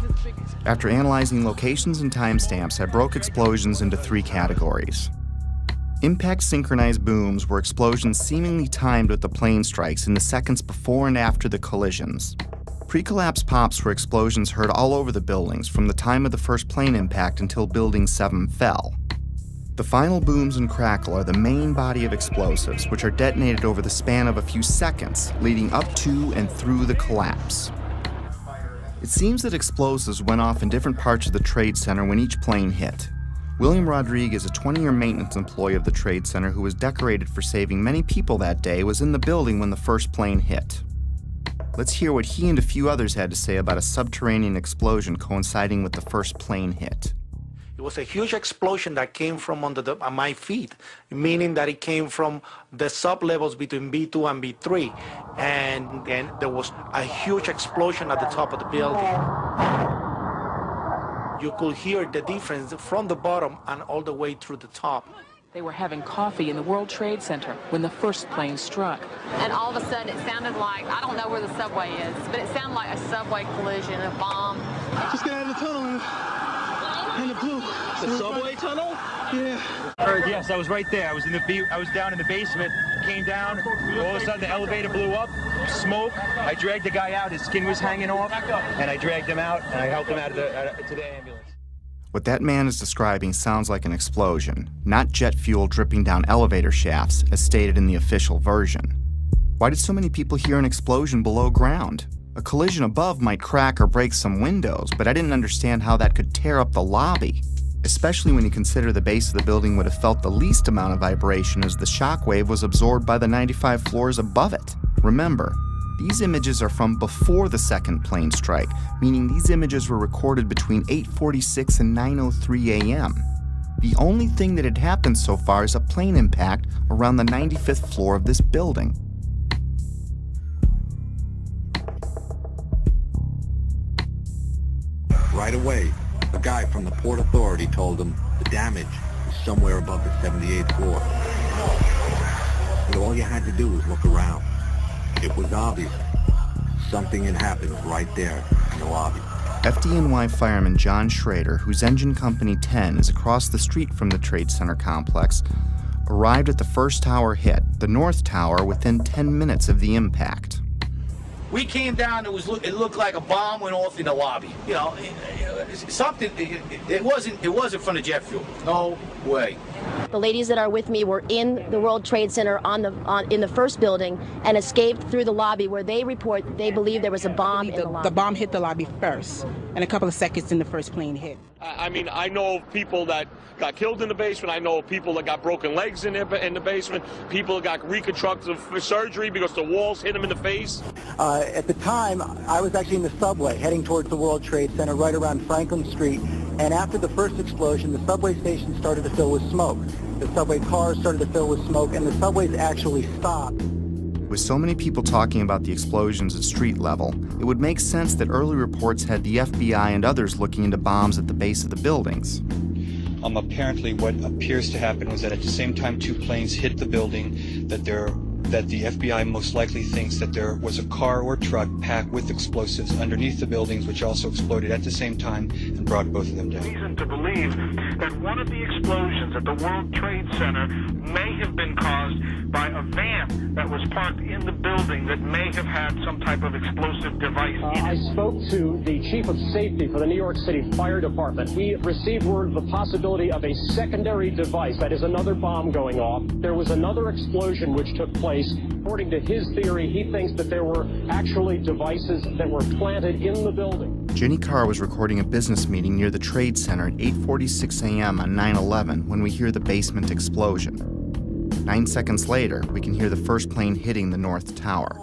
After analyzing locations and timestamps, I broke explosions into 3 categories. Impact synchronized booms were explosions seemingly timed with the plane strikes in the seconds before and after the collisions. Pre-collapse pops were explosions heard all over the buildings from the time of the first plane impact until Building 7 fell. The final booms and crackle are the main body of explosives, which are detonated over the span of a few seconds, leading up to and through the collapse. It seems that explosives went off in different parts of the Trade Center when each plane hit. William Rodriguez, a 20-year maintenance employee of the Trade Center who was decorated for saving many people that day, was in the building when the first plane hit. Let's hear what he and a few others had to say about a subterranean explosion coinciding with the first plane hit. It was a huge explosion that came from under my feet, meaning that it came from the sub-levels between B2 and B3. And there was a huge explosion at the top of the building. You could hear the difference from the bottom and all the way through the top. They were having coffee in the World Trade Center when the first plane struck. And all of a sudden it sounded like, I don't know where the subway is, but it sounded like a subway collision, a bomb. Just get out of the tunnel and the blue. The subway tunnel? Yeah. Yes, I was right there. I was down in the basement, came down, all of a sudden the elevator blew up, smoke. I dragged the guy out, his skin was hanging off, and I dragged him out, and I helped him out to the ambulance. What that man is describing sounds like an explosion, not jet fuel dripping down elevator shafts, as stated in the official version. Why did so many people hear an explosion below ground? A collision above might crack or break some windows, but I didn't understand how that could tear up the lobby, especially when you consider the base of the building would have felt the least amount of vibration as the shockwave was absorbed by the 95 floors above it. Remember, these images are from before the second plane strike, meaning these images were recorded between 8:46 and 9:03 a.m. The only thing that had happened so far is a plane impact around the 95th floor of this building. Right away, a guy from the Port Authority told him the damage was somewhere above the 78th floor. But all you had to do was look around. It was obvious. Something had happened right there in the lobby. FDNY fireman John Schrader, whose engine company 10 is across the street from the Trade Center complex, arrived at the first tower hit, the North Tower, within 10 minutes of the impact. We came down, it looked like a bomb went off in the lobby. You know, it wasn't from the jet fuel. No way. The ladies that are with me were in the World Trade Center in the first building and escaped through the lobby, where they report they believe there was a bomb in the lobby. The bomb hit the lobby first, and a couple of seconds in the first plane hit. I mean, I know of people that got killed in the basement. I know of people that got broken legs in the basement. People that got reconstructive surgery because the walls hit them in the face. At the time, I was actually in the subway heading towards the World Trade Center right around Franklin Street. And after the first explosion, the subway station started to fill with smoke. The subway cars started to fill with smoke, and the subways actually stopped. With so many people talking about the explosions at street level, it would make sense that early reports had the FBI and others looking into bombs at the base of the buildings. Apparently what appears to happen was that at the same time two planes hit the building, that the FBI most likely thinks that there was a car or truck packed with explosives underneath the buildings, which also exploded at the same time and brought both of them down. Reason to believe that one of the explosions at the World Trade Center may have been caused by a van that was parked in the building that may have had some type of explosive device in it. I spoke to the chief of safety for the New York City Fire Department. He received word of the possibility of a secondary device, that is another bomb going off. There was another explosion which took place. According to his theory, he thinks that there were actually devices that were planted in the building. Jenny Carr was recording a business meeting near the Trade Center at 8:46 a.m. on 9/11 when we hear the basement explosion. 9 seconds later, we can hear the first plane hitting the North Tower.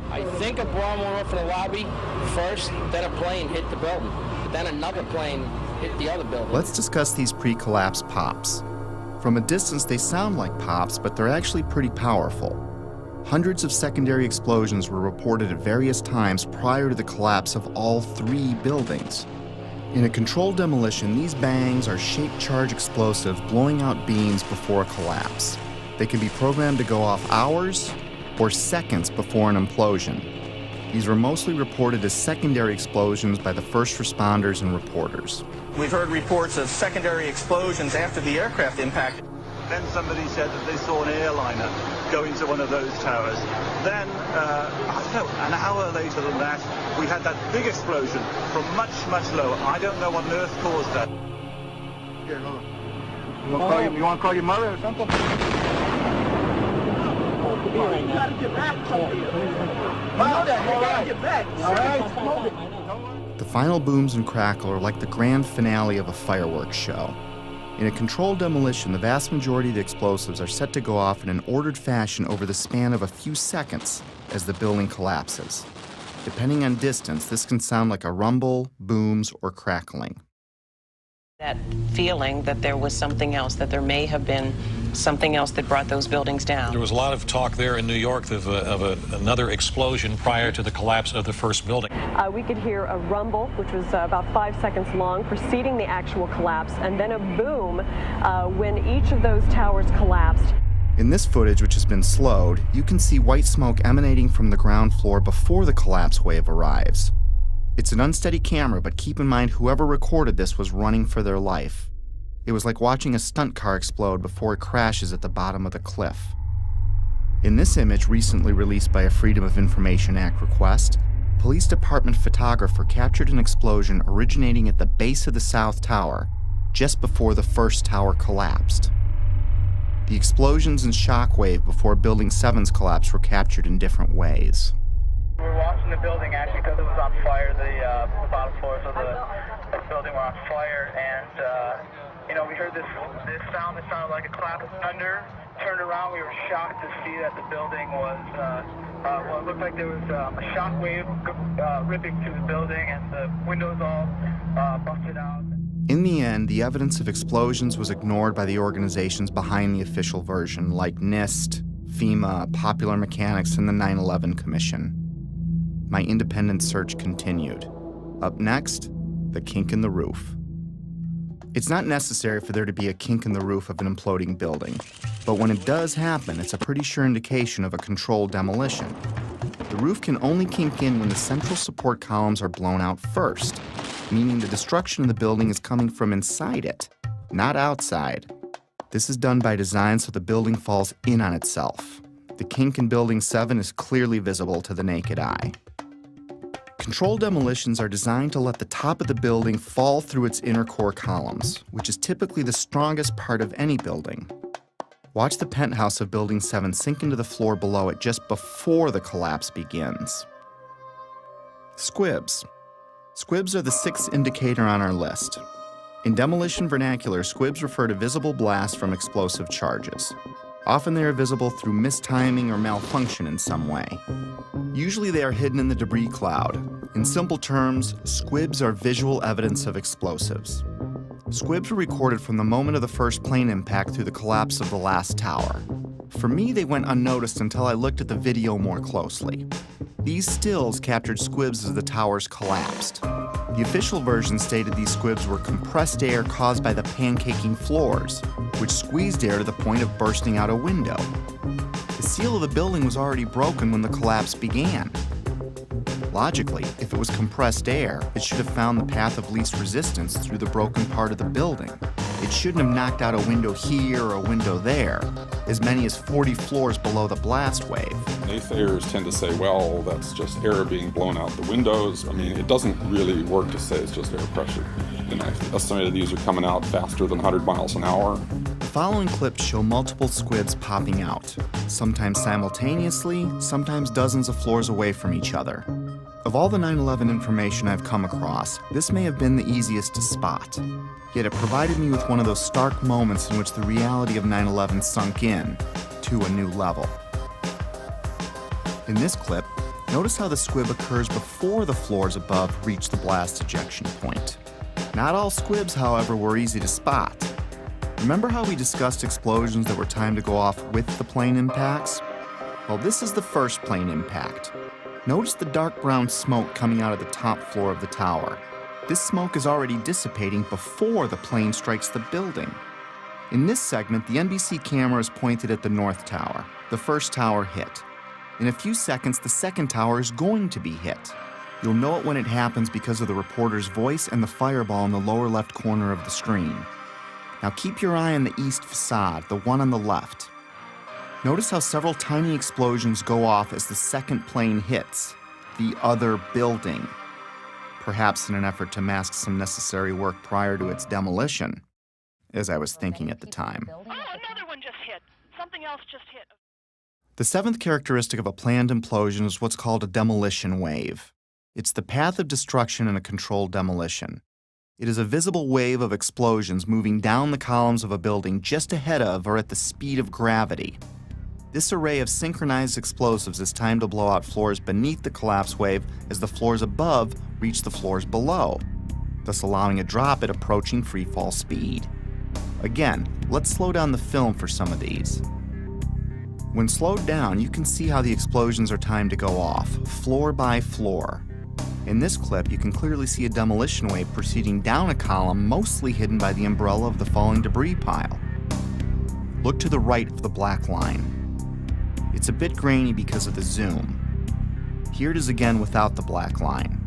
I think a bomb went off in the lobby first, then a plane hit the building, then another plane hit the other building. Let's discuss these pre-collapse pops. From a distance, they sound like pops, but they're actually pretty powerful. Hundreds of secondary explosions were reported at various times prior to the collapse of all three buildings. In a controlled demolition, these bangs are shaped charge explosives blowing out beams before a collapse. They can be programmed to go off hours or seconds before an implosion. These were mostly reported as secondary explosions by the first responders and reporters. We've heard reports of secondary explosions after the aircraft impact. Then somebody said that they saw an airliner go into one of those towers. Then, I don't know, an hour later than that, we had that big explosion from much, much lower. I don't know what on earth caused that. Here, hold on. You want to call your mother or something? You gotta get back. The final booms and crackle are like the grand finale of a fireworks show. In a controlled demolition, the vast majority of the explosives are set to go off in an ordered fashion over the span of a few seconds as the building collapses. Depending on distance, this can sound like a rumble, booms, or crackling. That feeling that there was something else, that there may have been something else that brought those buildings down. There was a lot of talk there in New York of another explosion prior to the collapse of the first building. We could hear a rumble, which was about 5 seconds long, preceding the actual collapse, and then a boom when each of those towers collapsed. In this footage, which has been slowed, you can see white smoke emanating from the ground floor before the collapse wave arrives. It's an unsteady camera, but keep in mind whoever recorded this was running for their life. It was like watching a stunt car explode before it crashes at the bottom of the cliff. In this image, recently released by a Freedom of Information Act request, police department photographer captured an explosion originating at the base of the South Tower, just before the first tower collapsed. The explosions and shockwave before Building 7's collapse were captured in different ways. We're watching the building actually because it was on fire. The bottom floors of the building were on fire, and we heard this sound that sounded like a clap of thunder. 2 turned around, we were shocked to see that the building was, well, it looked like there was a shock wave ripping through the building and the windows all busted out. In the end, the evidence of explosions was ignored by the organizations behind the official version, like NIST, FEMA, Popular Mechanics, and the 9/11 Commission. My independent search continued. Up next, the kink in the roof. It's not necessary for there to be a kink in the roof of an imploding building, but when it does happen, it's a pretty sure indication of a controlled demolition. The roof can only kink in when the central support columns are blown out first, meaning the destruction of the building is coming from inside it, not outside. This is done by design so the building falls in on itself. The kink in Building 7 is clearly visible to the naked eye. Controlled demolitions are designed to let the top of the building fall through its inner core columns, which is typically the strongest part of any building. Watch the penthouse of Building 7 sink into the floor below it just before the collapse begins. Squibs. Squibs are the sixth indicator on our list. In demolition vernacular, squibs refer to visible blasts from explosive charges. Often they are visible through mistiming or malfunction in some way. Usually they are hidden in the debris cloud. In simple terms, squibs are visual evidence of explosives. Squibs were recorded from the moment of the first plane impact through the collapse of the last tower. For me, they went unnoticed until I looked at the video more closely. These stills captured squibs as the towers collapsed. The official version stated these squibs were compressed air caused by the pancaking floors, which squeezed air to the point of bursting out a window. The seal of the building was already broken when the collapse began. Logically, if it was compressed air, it should have found the path of least resistance through the broken part of the building. It shouldn't have knocked out a window here or a window there, as many as 40 floors below the blast wave. Naysayers tend to say, well, that's just air being blown out the windows. I mean, it doesn't really work to say it's just air pressure. And I estimated these are coming out faster than 100 miles an hour. The following clips show multiple squibs popping out, sometimes simultaneously, sometimes dozens of floors away from each other. Of all the 9/11 information I've come across, this may have been the easiest to spot. Yet it provided me with one of those stark moments in which the reality of 9/11 sunk in to a new level. In this clip, notice how the squib occurs before the floors above reach the blast ejection point. Not all squibs, however, were easy to spot. Remember how we discussed explosions that were timed to go off with the plane impacts? Well, this is the first plane impact. Notice the dark brown smoke coming out of the top floor of the tower. This smoke is already dissipating before the plane strikes the building. In this segment, the NBC camera is pointed at the north tower. The first tower hit. In a few seconds, the second tower is going to be hit. You'll know it when it happens because of the reporter's voice and the fireball in the lower left corner of the screen. Now keep your eye on the east facade, the one on the left. Notice how several tiny explosions go off as the second plane hits the other building, perhaps in an effort to mask some necessary work prior to its demolition, as I was thinking at the time. Oh, another one just hit. Something else just hit. The seventh characteristic of a planned implosion is what's called a demolition wave. It's the path of destruction in a controlled demolition. It is a visible wave of explosions moving down the columns of a building just ahead of or at the speed of gravity. This array of synchronized explosives is timed to blow out floors beneath the collapse wave as the floors above reach the floors below, thus allowing a drop at approaching freefall speed. Again, let's slow down the film for some of these. When slowed down, you can see how the explosions are timed to go off, floor by floor. In this clip, you can clearly see a demolition wave proceeding down a column mostly hidden by the umbrella of the falling debris pile. Look to the right of the black line. It's a bit grainy because of the zoom. Here it is again without the black line.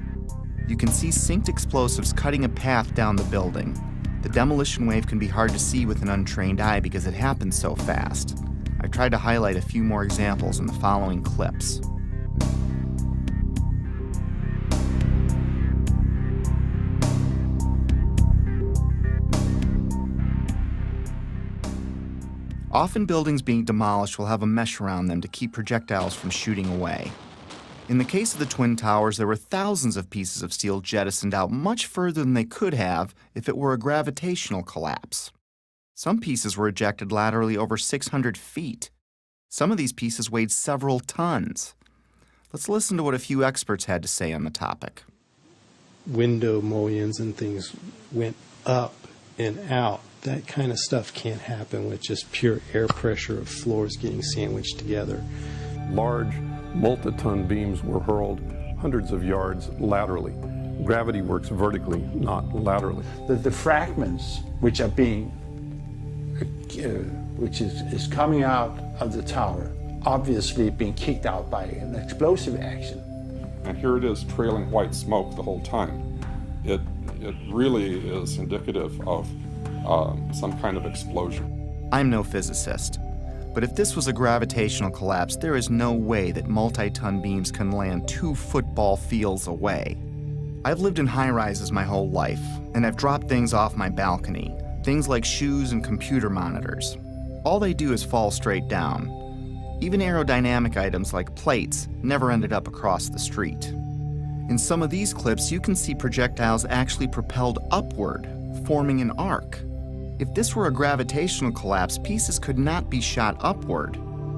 You can see synced explosives cutting a path down the building. The demolition wave can be hard to see with an untrained eye because it happens so fast. I tried to highlight a few more examples in the following clips. Often buildings being demolished will have a mesh around them to keep projectiles from shooting away. In the case of the Twin Towers, there were thousands of pieces of steel jettisoned out much further than they could have if it were a gravitational collapse. Some pieces were ejected laterally over 600 feet. Some of these pieces weighed several tons. Let's listen to what a few experts had to say on the topic. Window mullions and things went up and out. That kind of stuff can't happen with just pure air pressure of floors getting sandwiched together. Large multi-ton beams were hurled hundreds of yards laterally. Gravity works vertically, not laterally. The fragments which are being, which is coming out of the tower, obviously being kicked out by an explosive action. And here it is trailing white smoke the whole time. It really is indicative of some kind of explosion. I'm no physicist, but if this was a gravitational collapse, there is no way that multi-ton beams can land 2 football fields away. I've lived in high-rises my whole life, and I've dropped things off my balcony, things like shoes and computer monitors. All they do is fall straight down. Even aerodynamic items like plates never ended up across the street. In some of these clips, you can see projectiles actually propelled upward, forming an arc. If this were a gravitational collapse, pieces could not be shot upward.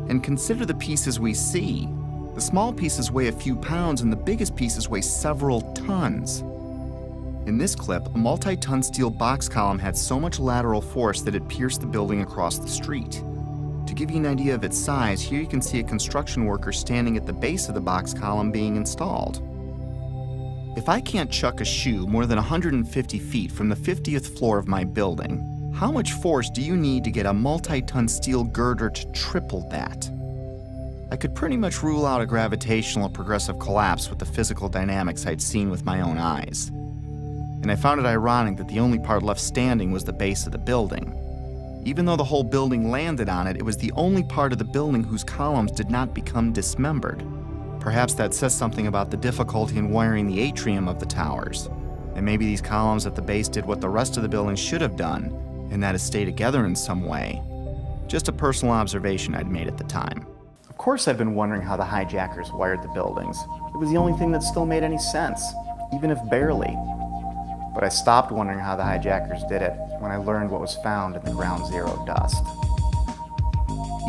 And consider the pieces we see. The small pieces weigh a few pounds and the biggest pieces weigh several tons. In this clip, a multi-ton steel box column had so much lateral force that it pierced the building across the street. To give you an idea of its size, here you can see a construction worker standing at the base of the box column being installed. If I can't chuck a shoe more than 150 feet from the 50th floor of my building, how much force do you need to get a multi-ton steel girder to triple that? I could pretty much rule out a gravitational progressive collapse with the physical dynamics I'd seen with my own eyes. And I found it ironic that the only part left standing was the base of the building. Even though the whole building landed on it, it was the only part of the building whose columns did not become dismembered. Perhaps that says something about the difficulty in wiring the atrium of the towers. And maybe these columns at the base did what the rest of the building should have done, and that is stay together in some way. Just a personal observation I'd made at the time. Of course I've been wondering how the hijackers wired the buildings. It was the only thing that still made any sense, even if barely. But I stopped wondering how the hijackers did it when I learned what was found in the Ground Zero dust.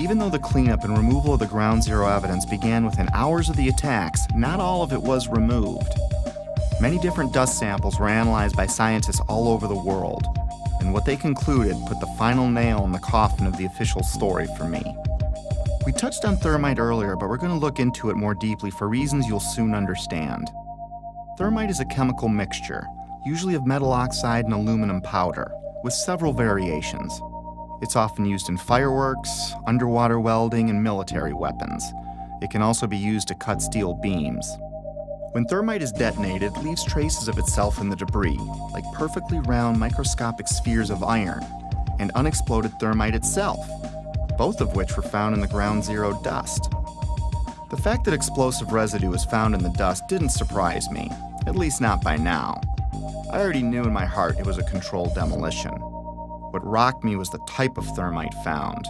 Even though the cleanup and removal of the Ground Zero evidence began within hours of the attacks, not all of it was removed. Many different dust samples were analyzed by scientists all over the world, and what they concluded put the final nail in the coffin of the official story for me. We touched on thermite earlier, but we're going to look into it more deeply for reasons you'll soon understand. Thermite is a chemical mixture, usually of metal oxide and aluminum powder, with several variations. It's often used in fireworks, underwater welding, and military weapons. It can also be used to cut steel beams. When thermite is detonated, it leaves traces of itself in the debris, like perfectly round microscopic spheres of iron, and unexploded thermite itself, both of which were found in the Ground Zero dust. The fact that explosive residue was found in the dust didn't surprise me, at least not by now. I already knew in my heart it was a controlled demolition. What rocked me was the type of thermite found.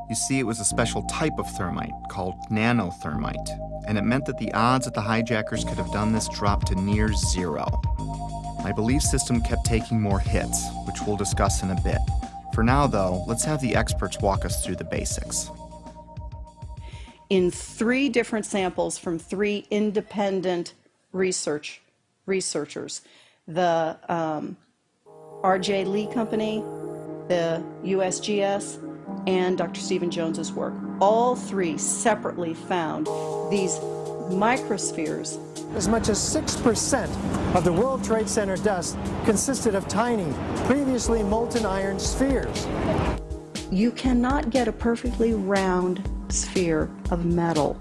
You see, it was a special type of thermite called nanothermite, and it meant that the odds that the hijackers could have done this dropped to near zero. My belief system kept taking more hits, which we'll discuss in a bit. For now, though, let's have the experts walk us through the basics. In 3 different samples from 3 independent researchers, the R.J. Lee Company, the USGS, and Dr. Stephen Jones's work, all 3 separately found these microspheres. As much as 6% of the World Trade Center dust consisted of tiny, previously molten iron spheres. You cannot get a perfectly round sphere of metal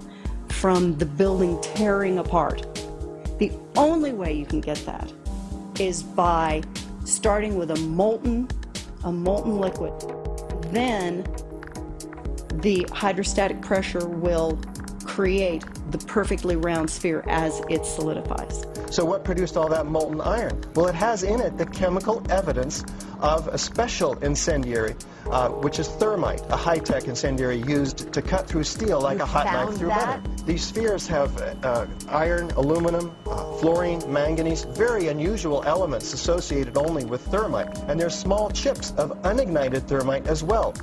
from the building tearing apart. The only way you can get that is by starting with a molten liquid. Then the hydrostatic pressure will create the perfectly round sphere as it solidifies. So what produced all that molten iron? Well, it has in it the chemical evidence of a special incendiary, which is thermite, a high-tech incendiary used to cut through steel like a hot knife through butter. These spheres have iron, aluminum, fluorine, manganese, very unusual elements associated only with thermite. And there's small chips of unignited thermite as well.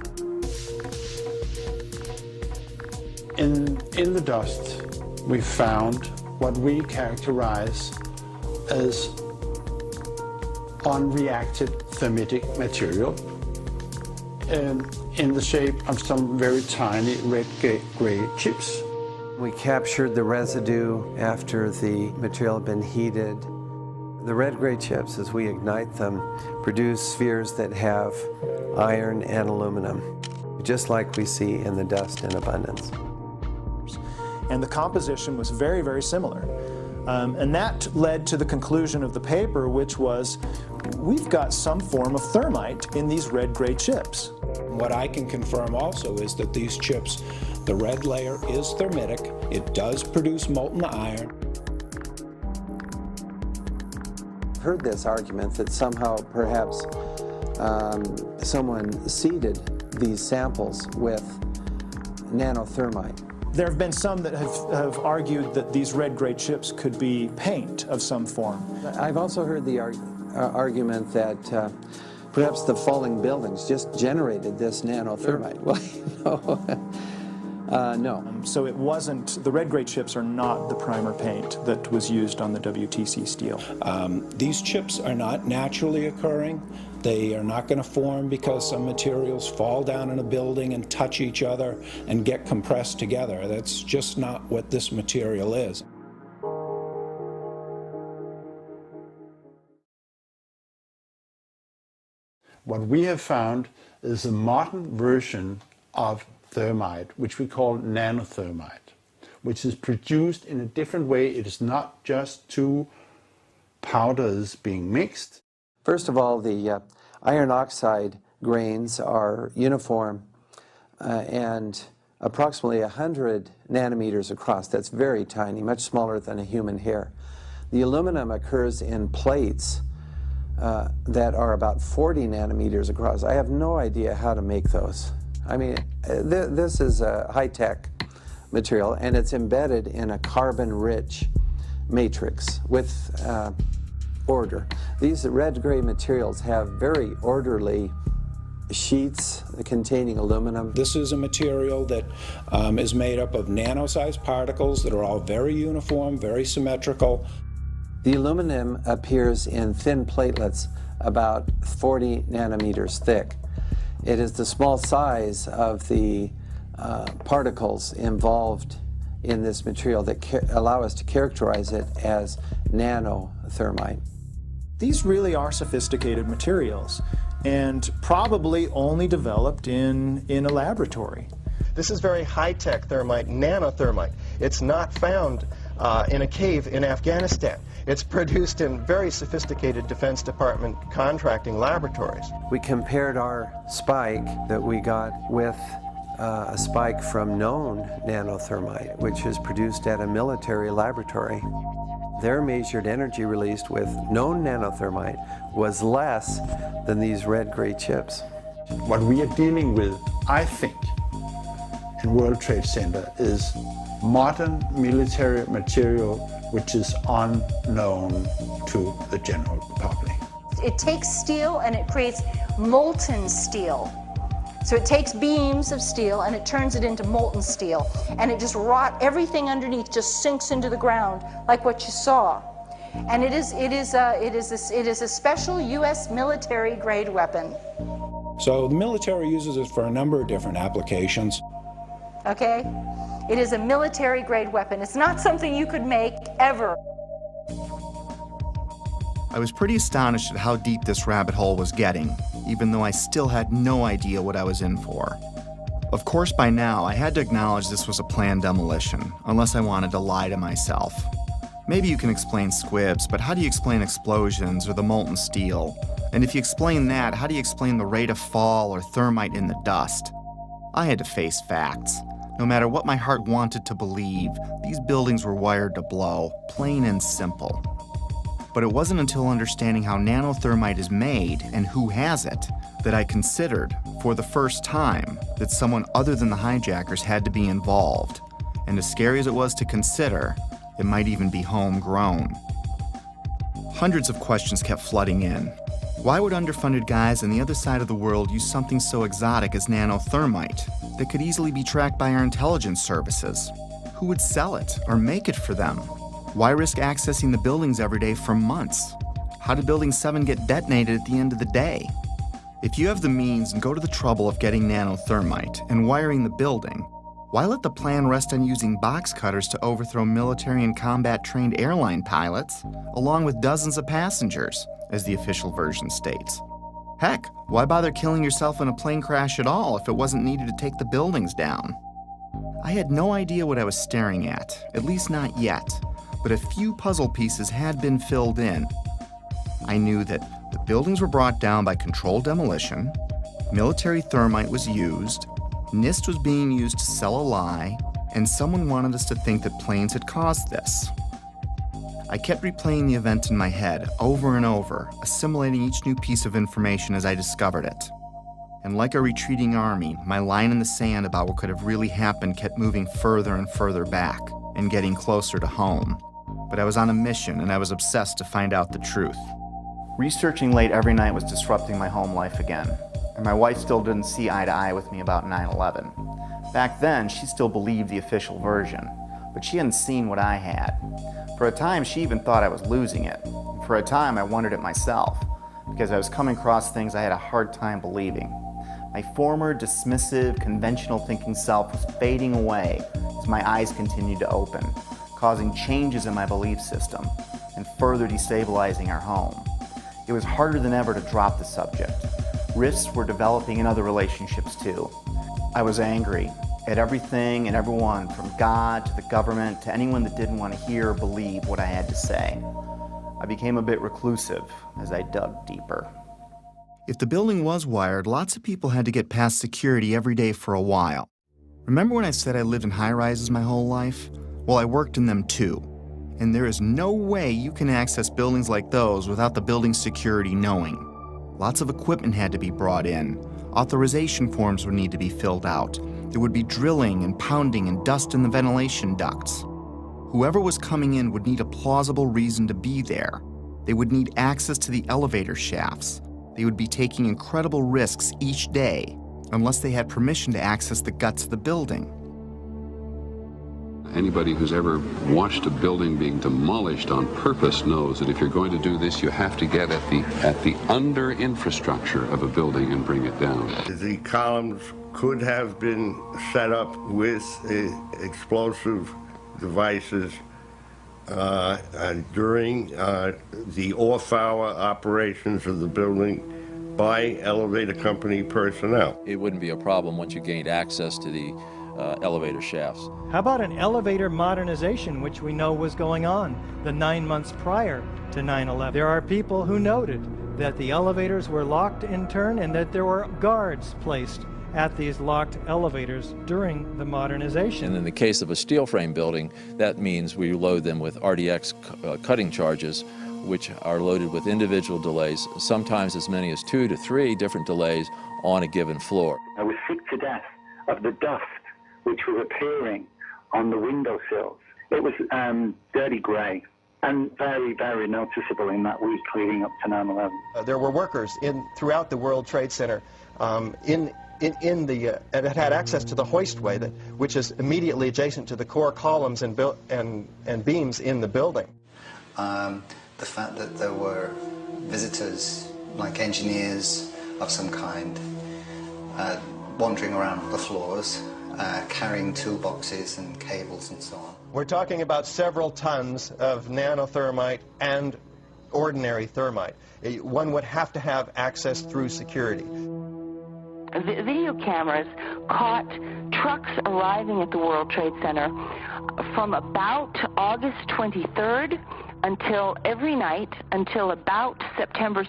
In the dust, we found what we characterize as unreacted thermitic material in the shape of some very tiny red-gray chips. We captured the residue after the material had been heated. The red-gray chips, as we ignite them, produce spheres that have iron and aluminum, just like we see in the dust in abundance. And the composition was very, very similar. And that led to the conclusion of the paper, which was, we've got some form of thermite in these red-gray chips. What I can confirm also is that these chips, the red layer is thermitic. It does produce molten iron. I've heard this argument that somehow perhaps someone seeded these samples with nanothermite. There have been some that have argued that these red-gray chips could be paint of some form. I've also heard the argument that perhaps the falling buildings just generated this nanothermite. Well, no. So it wasn't, the red-gray chips are not the primer paint that was used on the WTC steel. These chips are not naturally occurring. They are not going to form because some materials fall down in a building and touch each other and get compressed together. That's just not what this material is. What we have found is a modern version of thermite, which we call nanothermite, which is produced in a different way. It is not just two powders being mixed. First of all, the iron oxide grains are uniform and approximately 100 nanometers across. That's very tiny, much smaller than a human hair. The aluminum occurs in plates that are about 40 nanometers across. I have no idea how to make those. I mean, this is a high-tech material, and it's embedded in a carbon-rich matrix with order. These red-gray materials have very orderly sheets containing aluminum. This is a material that is made up of nano-sized particles that are all very uniform, very symmetrical. The aluminum appears in thin platelets about 40 nanometers thick. It is the small size of the particles involved in this material that allow us to characterize it as nanothermite. These really are sophisticated materials and probably only developed in a laboratory. This is very high-tech thermite, nanothermite. It's not found in a cave in Afghanistan. It's produced in very sophisticated Defense Department contracting laboratories. We compared our spike that we got with a spike from known nanothermite, which is produced at a military laboratory. Their measured energy released with known nanothermite was less than these red-gray chips. What we are dealing with, I think, in World Trade Center is modern military material which is unknown to the general public. It takes steel and it creates molten steel. So it takes beams of steel and it turns it into molten steel, and it just everything underneath just sinks into the ground like what you saw. And it is a special U.S. military grade weapon. So the military uses it for a number of different applications. Okay? It is a military grade weapon. It's not something you could make ever. I was pretty astonished at how deep this rabbit hole was getting, even though I still had no idea what I was in for. Of course, by now, I had to acknowledge this was a planned demolition, unless I wanted to lie to myself. Maybe you can explain squibs, but how do you explain explosions or the molten steel? And if you explain that, how do you explain the rate of fall or thermite in the dust? I had to face facts. No matter what my heart wanted to believe, these buildings were wired to blow, plain and simple. But it wasn't until understanding how nanothermite is made and who has it that I considered, for the first time, that someone other than the hijackers had to be involved. And as scary as it was to consider, it might even be homegrown. Hundreds of questions kept flooding in. Why would underfunded guys on the other side of the world use something so exotic as nanothermite that could easily be tracked by our intelligence services? Who would sell it or make it for them? Why risk accessing the buildings every day for months? How did Building 7 get detonated at the end of the day? If you have the means and go to the trouble of getting nanothermite and wiring the building, why let the plan rest on using box cutters to overthrow military and combat-trained airline pilots, along with dozens of passengers, as the official version states? Heck, why bother killing yourself in a plane crash at all if it wasn't needed to take the buildings down? I had no idea what I was staring at least not yet, but a few puzzle pieces had been filled in. I knew that the buildings were brought down by controlled demolition, military thermite was used, NIST was being used to sell a lie, and someone wanted us to think that planes had caused this. I kept replaying the event in my head over and over, assimilating each new piece of information as I discovered it. And like a retreating army, my line in the sand about what could have really happened kept moving further and further back, and getting closer to home. But I was on a mission, and I was obsessed to find out the truth. Researching late every night was disrupting my home life again, and my wife still didn't see eye to eye with me about 9/11. Back then, she still believed the official version, but she hadn't seen what I had. For a time, she even thought I was losing it. For a time, I wondered it myself, because I was coming across things I had a hard time believing. My former dismissive, conventional thinking self was fading away as my eyes continued to open, causing changes in my belief system and further destabilizing our home. It was harder than ever to drop the subject. Rifts were developing in other relationships too. I was angry at everything and everyone, from God to the government to anyone that didn't want to hear or believe what I had to say. I became a bit reclusive as I dug deeper. If the building was wired, lots of people had to get past security every day for a while. Remember when I said I lived in high-rises my whole life? Well, I worked in them too. And there is no way you can access buildings like those without the building security knowing. Lots of equipment had to be brought in. Authorization forms would need to be filled out. There would be drilling and pounding and dust in the ventilation ducts. Whoever was coming in would need a plausible reason to be there. They would need access to the elevator shafts. They would be taking incredible risks each day unless they had permission to access the guts of the building. Anybody who's ever watched a building being demolished on purpose knows that if you're going to do this, you have to get at the under infrastructure of a building and bring it down. The columns could have been set up with explosive devices during the off-hour operations of the building by elevator company personnel. It wouldn't be a problem once you gained access to the elevator shafts. How about an elevator modernization, which we know was going on the 9 months prior to 9/11? There are people who noted that the elevators were locked in turn and that there were guards placed at these locked elevators during the modernization. And in the case of a steel frame building, that means we load them with RDX cutting charges, which are loaded with individual delays, sometimes as many as 2 to 3 different delays on a given floor. I was sick to death of the dust which was appearing on the windowsills. It was dirty grey and very, very noticeable in that week leading up to 9/11. There were workers throughout the World Trade Center that had access to the hoistway, which is immediately adjacent to the core columns and beams in the building. The fact that there were visitors, like engineers of some kind, wandering around the floors, carrying toolboxes and cables and so on. We're talking about several tons of nanothermite and ordinary thermite. One would have to have access through security. Video cameras caught trucks arriving at the World Trade Center from about August 23rd until every night until about September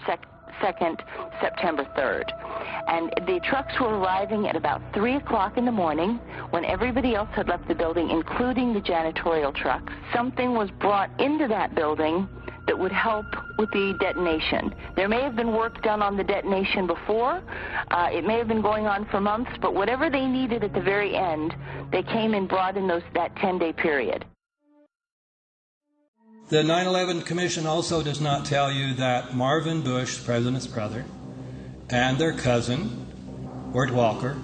2nd, September 3rd. And the trucks were arriving at about 3 o'clock in the morning when everybody else had left the building, including the janitorial trucks. Something was brought into that building that would help with the detonation. There may have been work done on the detonation before. It may have been going on for months, but whatever they needed at the very end, they came and brought in that 10-day period. The 9/11 Commission also does not tell you that Marvin Bush, the president's brother, and their cousin, Wirt Walker,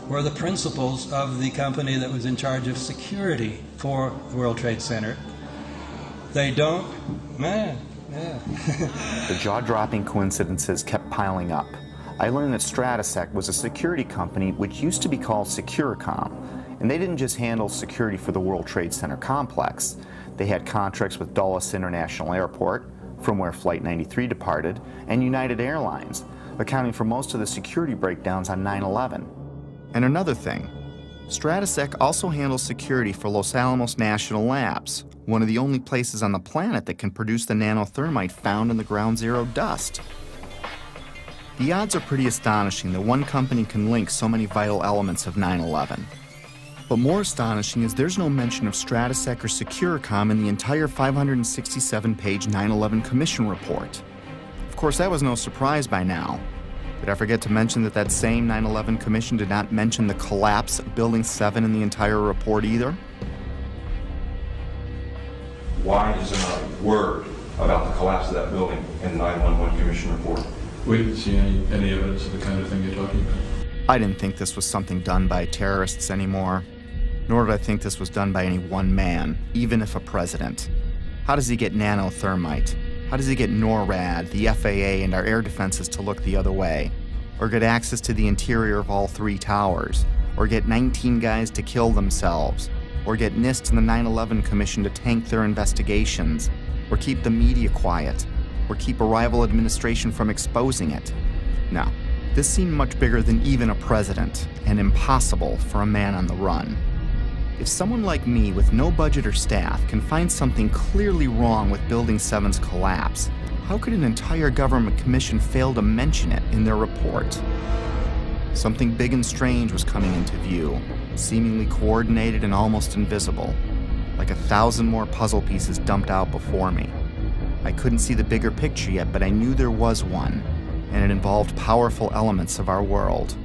were the principals of the company that was in charge of security for the World Trade Center. They don't, The jaw-dropping coincidences kept piling up. I learned that Stratesec was a security company which used to be called Securicom, and they didn't just handle security for the World Trade Center complex. They had contracts with Dulles International Airport, from where Flight 93 departed, and United Airlines, accounting for most of the security breakdowns on 9/11. And another thing, Stratesec also handles security for Los Alamos National Labs, one of the only places on the planet that can produce the nanothermite found in the ground zero dust. The odds are pretty astonishing that one company can link so many vital elements of 9/11. But more astonishing is there's no mention of Stratesec or Securicom in the entire 567-page 9/11 Commission report. Of course, that was no surprise by now. Did I forget to mention that that same 9/11 Commission did not mention the collapse of Building 7 in the entire report either? Why is there not a word about the collapse of that building in the 9/11 Commission report? We didn't see any evidence of the kind of thing you're talking about. I didn't think this was something done by terrorists anymore, nor did I think this was done by any one man, even if a president. How does he get nanothermite? How does he get NORAD, the FAA, and our air defenses to look the other way? Or get access to the interior of all 3 towers? Or get 19 guys to kill themselves? Or get NIST and the 9/11 Commission to tank their investigations? Or keep the media quiet? Or keep a rival administration from exposing it? No. This seemed much bigger than even a president, and impossible for a man on the run. If someone like me with no budget or staff can find something clearly wrong with Building 7's collapse, how could an entire government commission fail to mention it in their report? Something big and strange was coming into view, seemingly coordinated and almost invisible, like 1,000 more puzzle pieces dumped out before me. I couldn't see the bigger picture yet, but I knew there was one, and it involved powerful elements of our world.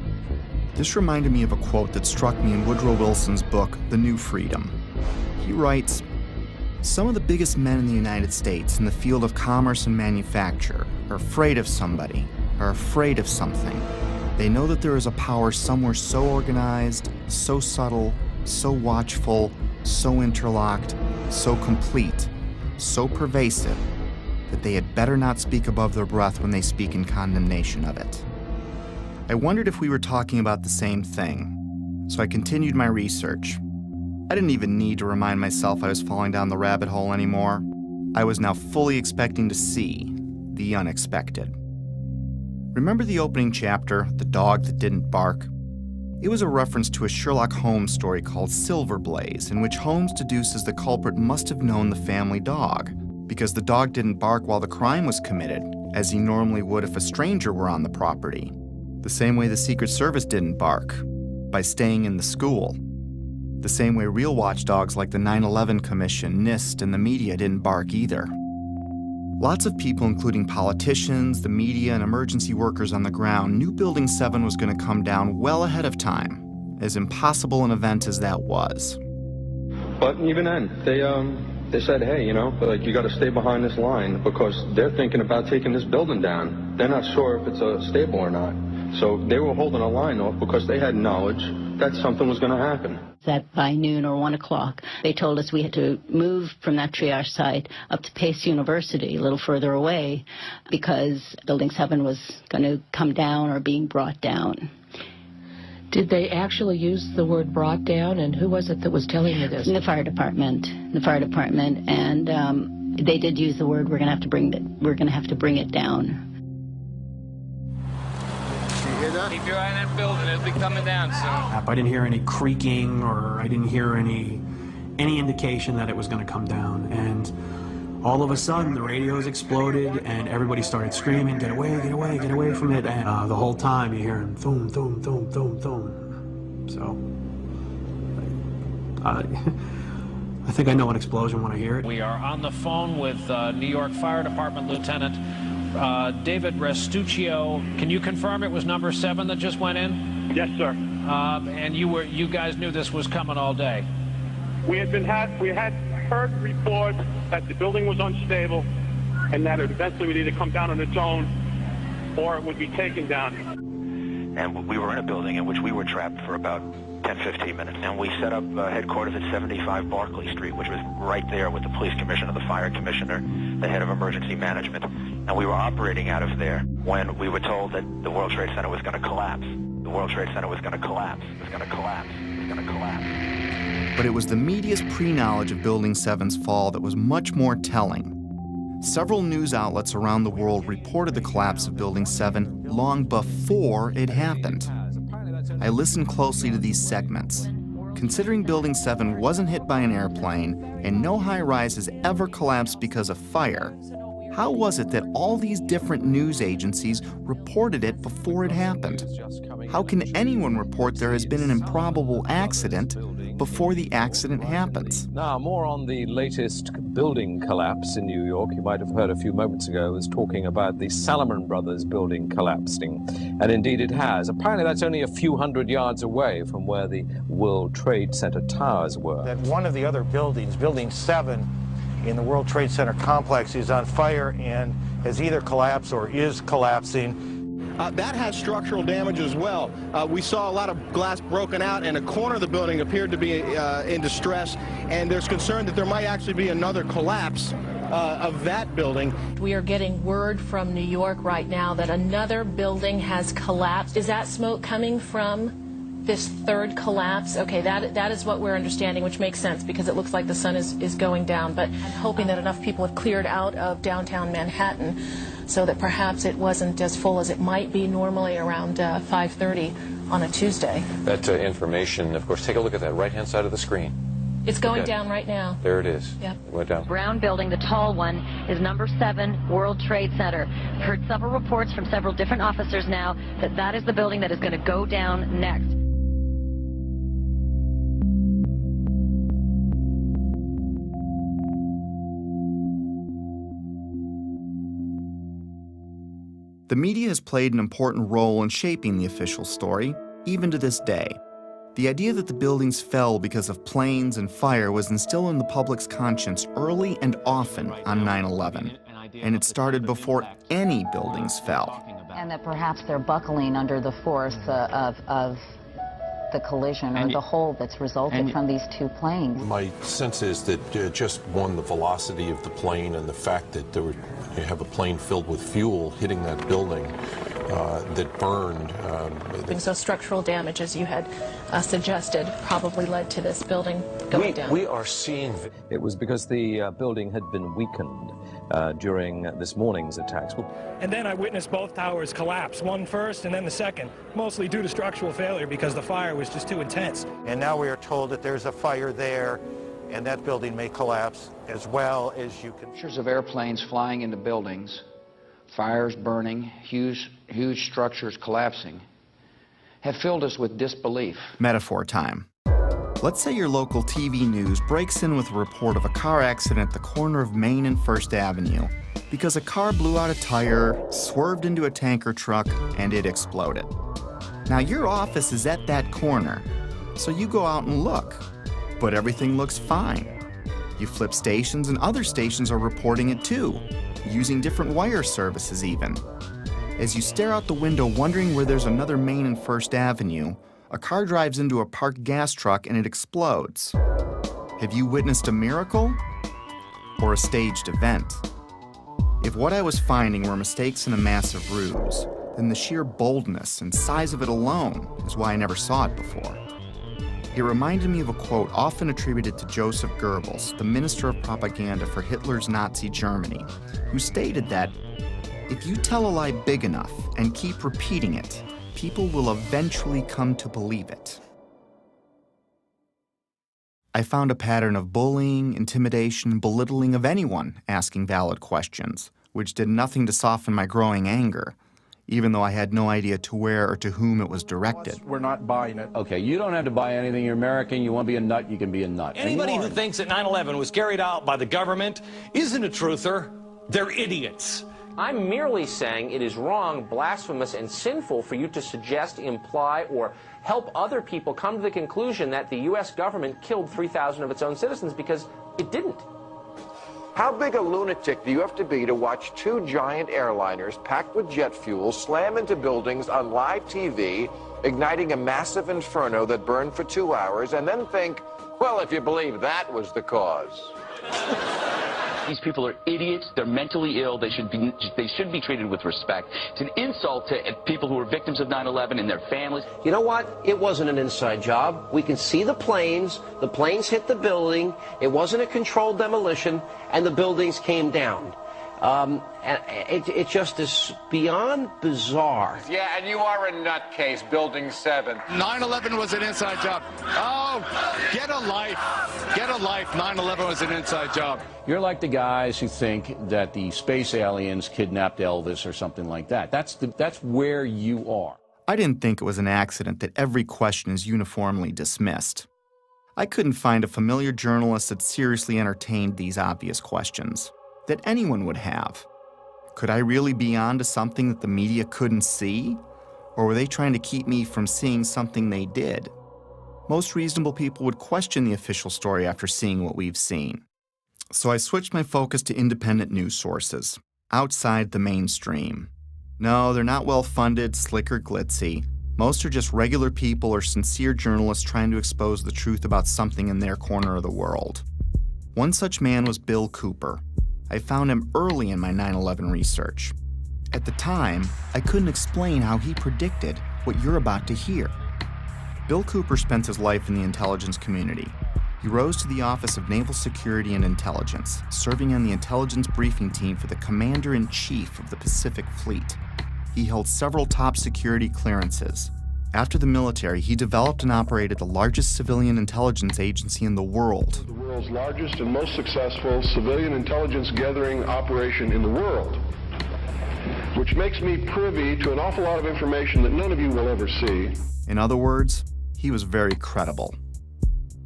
This reminded me of a quote that struck me in Woodrow Wilson's book, The New Freedom. He writes, "Some of the biggest men in the United States in the field of commerce and manufacture are afraid of somebody, are afraid of something. They know that there is a power somewhere so organized, so subtle, so watchful, so interlocked, so complete, so pervasive, that they had better not speak above their breath when they speak in condemnation of it." I wondered if we were talking about the same thing, so I continued my research. I didn't even need to remind myself I was falling down the rabbit hole anymore. I was now fully expecting to see the unexpected. Remember the opening chapter, The Dog That Didn't Bark? It was a reference to a Sherlock Holmes story called Silver Blaze, in which Holmes deduces the culprit must have known the family dog, because the dog didn't bark while the crime was committed, as he normally would if a stranger were on the property. The same way the Secret Service didn't bark, by staying in the school. The same way real watchdogs like the 9/11 Commission, NIST, and the media didn't bark either. Lots of people, including politicians, the media, and emergency workers on the ground, knew Building 7 was going to come down well ahead of time, as impossible an event as that was. But even then, they said, hey, you got to stay behind this line because they're thinking about taking this building down. They're not sure if it's stable or not. So they were holding a line off because they had knowledge that something was going to happen. That by noon or 1 o'clock, they told us we had to move from that triage site up to Pace University, a little further away, because Building 7 was going to come down or being brought down. Did they actually use the word brought down, and who was it that was telling you this? The fire department, and they did use the word, we're going to have to bring it down. Keep your eye on that building. It'll be coming down soon. I didn't hear any creaking, or I didn't hear any indication that it was going to come down. And All of a sudden, the radios exploded, and everybody started screaming, "Get away, get away, get away from it!" And the whole time you're hearing thum, thum, thum, thum, thum. So, I think I know an explosion when I hear it. We are on the phone with New York Fire Department Lieutenant David Restuccio. Can you confirm it was number 7 that just went in? Yes, sir. And you guys knew this was coming all day? We had heard reports that the building was unstable and that it eventually would either come down on its own or it would be taken down. And we were in a building in which we were trapped for about 10-15 minutes. And we set up headquarters at 75 Barclay Street, which was right there with the police commissioner, the fire commissioner, the head of emergency management. And we were operating out of there when we were told that the World Trade Center was going to collapse. The World Trade Center was going to collapse. It was going to collapse. It was going to collapse. But it was the media's pre-knowledge of Building 7's fall that was much more telling. Several news outlets around the world reported the collapse of Building 7 long before it happened. I listened closely to these segments. Considering Building 7 wasn't hit by an airplane and no high-rise has ever collapsed because of fire, how was it that all these different news agencies reported it before it happened? How can anyone report there has been an improbable accident before the accident happens? Now, more on the latest building collapse in New York. You might have heard a few moments ago, I was talking about the Salomon Brothers building collapsing. And indeed it has. Apparently that's only a few hundred yards away from where the World Trade Center towers were. That one of the other buildings, Building 7, in the World Trade Center complex is on fire and has either collapsed or is collapsing. That has structural damage as well. We saw a lot of glass broken out, and a corner of the building appeared to be in distress, and there's concern that there might actually be another collapse of that building. We are getting word from New York right now that another building has collapsed. Is that smoke coming from this third collapse? Okay, that is what we're understanding, which makes sense because it looks like the sun is going down. But I'm hoping that enough people have cleared out of downtown Manhattan so that perhaps it wasn't as full as it might be normally around 5:30 on a Tuesday. That information, of course, take a look at that right-hand side of the screen. It's going down right now. There it is. Yep. It went down. Brown building, the tall one, is number 7 World Trade Center. Heard several reports from several different officers now that that is the building that is going to go down next. The media has played an important role in shaping the official story, even to this day. The idea that the buildings fell because of planes and fire was instilled in the public's conscience early and often on 9/11, and it started before any buildings fell. And that perhaps they're buckling under the force of the collision or the hole that's resulted from these two planes. My sense is that just one, the velocity of the plane and the fact that you have a plane filled with fuel hitting that building that burned. So structural damage, as you had suggested, probably led to this building going down. We are seeing... It was because the building had been weakened during this morning's attacks. And then I witnessed both towers collapse, one first and then the second, mostly due to structural failure because the fire was just too intense. And now we are told that there's a fire there and that building may collapse as well as you can. Pictures of airplanes flying into buildings, fires burning, huge structures collapsing, have filled us with disbelief. Metaphor time. Let's say your local TV news breaks in with a report of a car accident at the corner of Main and First Avenue because a car blew out a tire, swerved into a tanker truck, and it exploded. Now your office is at that corner, so you go out and look, but everything looks fine. You flip stations and other stations are reporting it too, using different wire services even. As you stare out the window wondering where there's another Main and First Avenue, a car drives into a parked gas truck and it explodes. Have you witnessed a miracle or a staged event? If what I was finding were mistakes in a massive ruse, then the sheer boldness and size of it alone is why I never saw it before. It reminded me of a quote often attributed to Joseph Goebbels, the minister of propaganda for Hitler's Nazi Germany, who stated that, "If you tell a lie big enough and keep repeating it, people will eventually come to believe it." I found a pattern of bullying, intimidation, and belittling of anyone asking valid questions, which did nothing to soften my growing anger, even though I had no idea to where or to whom it was directed. We're not buying it. Okay, you don't have to buy anything. You're American. You want to be a nut, you can be a nut. Anybody who thinks that 9/11 was carried out by the government isn't a truther. They're idiots. I'm merely saying it is wrong, blasphemous, and sinful for you to suggest, imply, or help other people come to the conclusion that the U.S. government killed 3,000 of its own citizens, because it didn't. How big a lunatic do you have to be to watch two giant airliners packed with jet fuel slam into buildings on live TV, igniting a massive inferno that burned for 2 hours, and then think, well, if you believe that was the cause? These people are idiots. They're mentally ill. They should be treated with respect. It's an insult to people who are victims of 9/11 and their families. You know what? It wasn't an inside job. We can see the planes. The planes hit the building. It wasn't a controlled demolition, and the buildings came down. And it just is beyond bizarre. Yeah, and you are a nutcase, Building 7. 9/11 was an inside job. Oh, get a life. Get a life. 9/11 was an inside job. You're like the guys who think that the space aliens kidnapped Elvis or something like that. That's where you are. I didn't think it was an accident that every question is uniformly dismissed. I couldn't find a familiar journalist that seriously entertained these obvious questions that anyone would have. Could I really be onto something that the media couldn't see? Or were they trying to keep me from seeing something they did? Most reasonable people would question the official story after seeing what we've seen. So I switched my focus to independent news sources, outside the mainstream. No, they're not well-funded, slick, or glitzy. Most are just regular people or sincere journalists trying to expose the truth about something in their corner of the world. One such man was Bill Cooper. I found him early in my 9/11 research. At the time, I couldn't explain how he predicted what you're about to hear. Bill Cooper spent his life in the intelligence community. He rose to the Office of Naval Security and Intelligence, serving on the intelligence briefing team for the Commander-in-Chief of the Pacific Fleet. He held several top security clearances. After the military, he developed and operated the largest civilian intelligence agency in the world. The world's largest and most successful civilian intelligence gathering operation in the world, which makes me privy to an awful lot of information that none of you will ever see. In other words, he was very credible.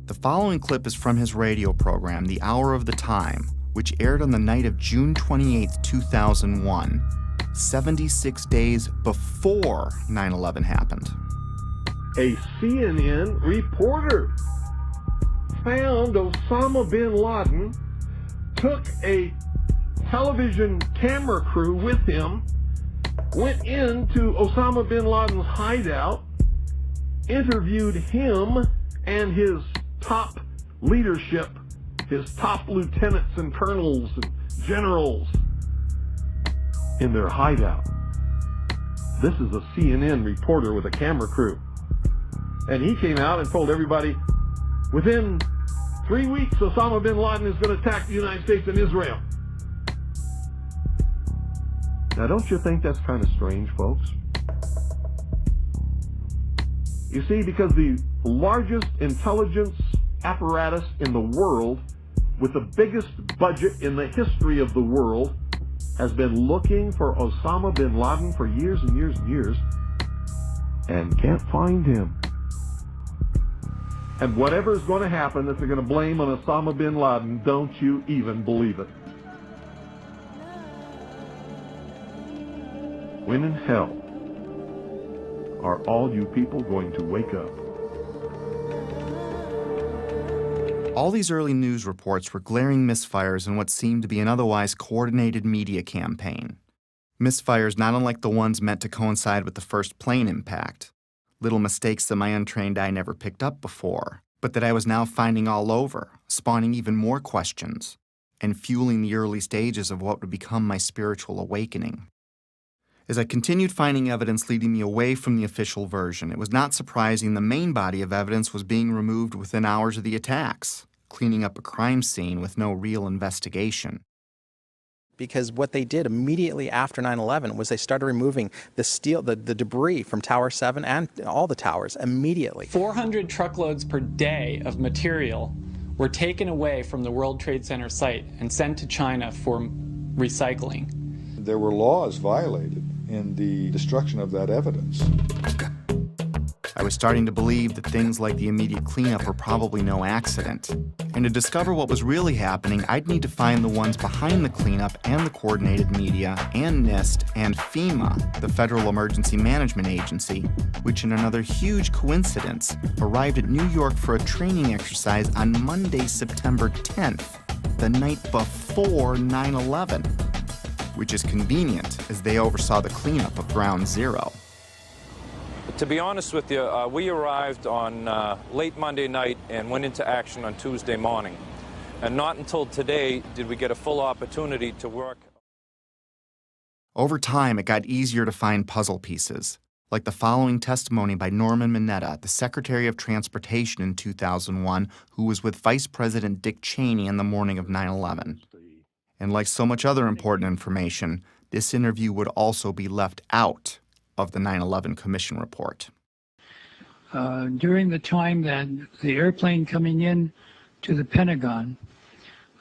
The following clip is from his radio program, The Hour of the Time, which aired on the night of June 28, 2001, 76 days before 9/11 happened. A CNN reporter found Osama bin Laden, took a television camera crew with him, went into Osama bin Laden's hideout, interviewed him and his top leadership, his top lieutenants and colonels and generals in their hideout. This is a CNN reporter with a camera crew. And he came out and told everybody, within 3 weeks, Osama bin Laden is going to attack the United States and Israel. Now, don't you think that's kind of strange, folks? You see, because the largest intelligence apparatus in the world, with the biggest budget in the history of the world, has been looking for Osama bin Laden for years and years and years, and can't find him. And whatever is going to happen that they're going to blame on Osama bin Laden, don't you even believe it. When in hell are all you people going to wake up? All these early news reports were glaring misfires in what seemed to be an otherwise coordinated media campaign. Misfires not unlike the ones meant to coincide with the first plane impact. Little mistakes that my untrained eye never picked up before, but that I was now finding all over, spawning even more questions, and fueling the early stages of what would become my spiritual awakening. As I continued finding evidence leading me away from the official version, it was not surprising the main body of evidence was being removed within hours of the attacks, cleaning up a crime scene with no real investigation. Because what they did immediately after 9/11 was they started removing the steel, the debris from Tower 7 and all the towers immediately. 400 truckloads per day of material were taken away from the World Trade Center site and sent to China for recycling. There were laws violated in the destruction of that evidence. I was starting to believe that things like the immediate cleanup were probably no accident. And to discover what was really happening, I'd need to find the ones behind the cleanup and the coordinated media and NIST and FEMA, the Federal Emergency Management Agency, which in another huge coincidence arrived at New York for a training exercise on Monday, September 10th, the night before 9/11, which is convenient as they oversaw the cleanup of Ground Zero. To be honest with you, we arrived on late Monday night and went into action on Tuesday morning. And not until today did we get a full opportunity to work. Over time, it got easier to find puzzle pieces, like the following testimony by Norman Mineta, the Secretary of Transportation in 2001, who was with Vice President Dick Cheney in the morning of 9/11. And like so much other important information, this interview would also be left out of the 9/11 Commission report. During the time that the airplane coming in to the Pentagon,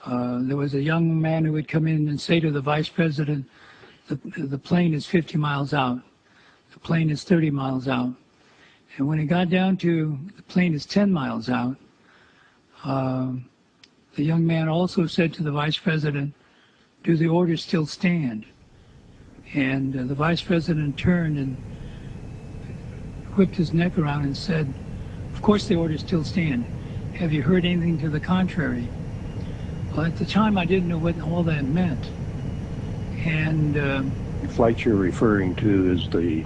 there was a young man who would come in and say to the Vice President, the plane is 50 miles out, the plane is 30 miles out. And when it got down to the plane is 10 miles out, the young man also said to the Vice President, do the orders still stand? And the Vice President turned and whipped his neck around and said, of course the orders still stand. Have you heard anything to the contrary? Well, at the time I didn't know what all that meant. And the flight you're referring to is the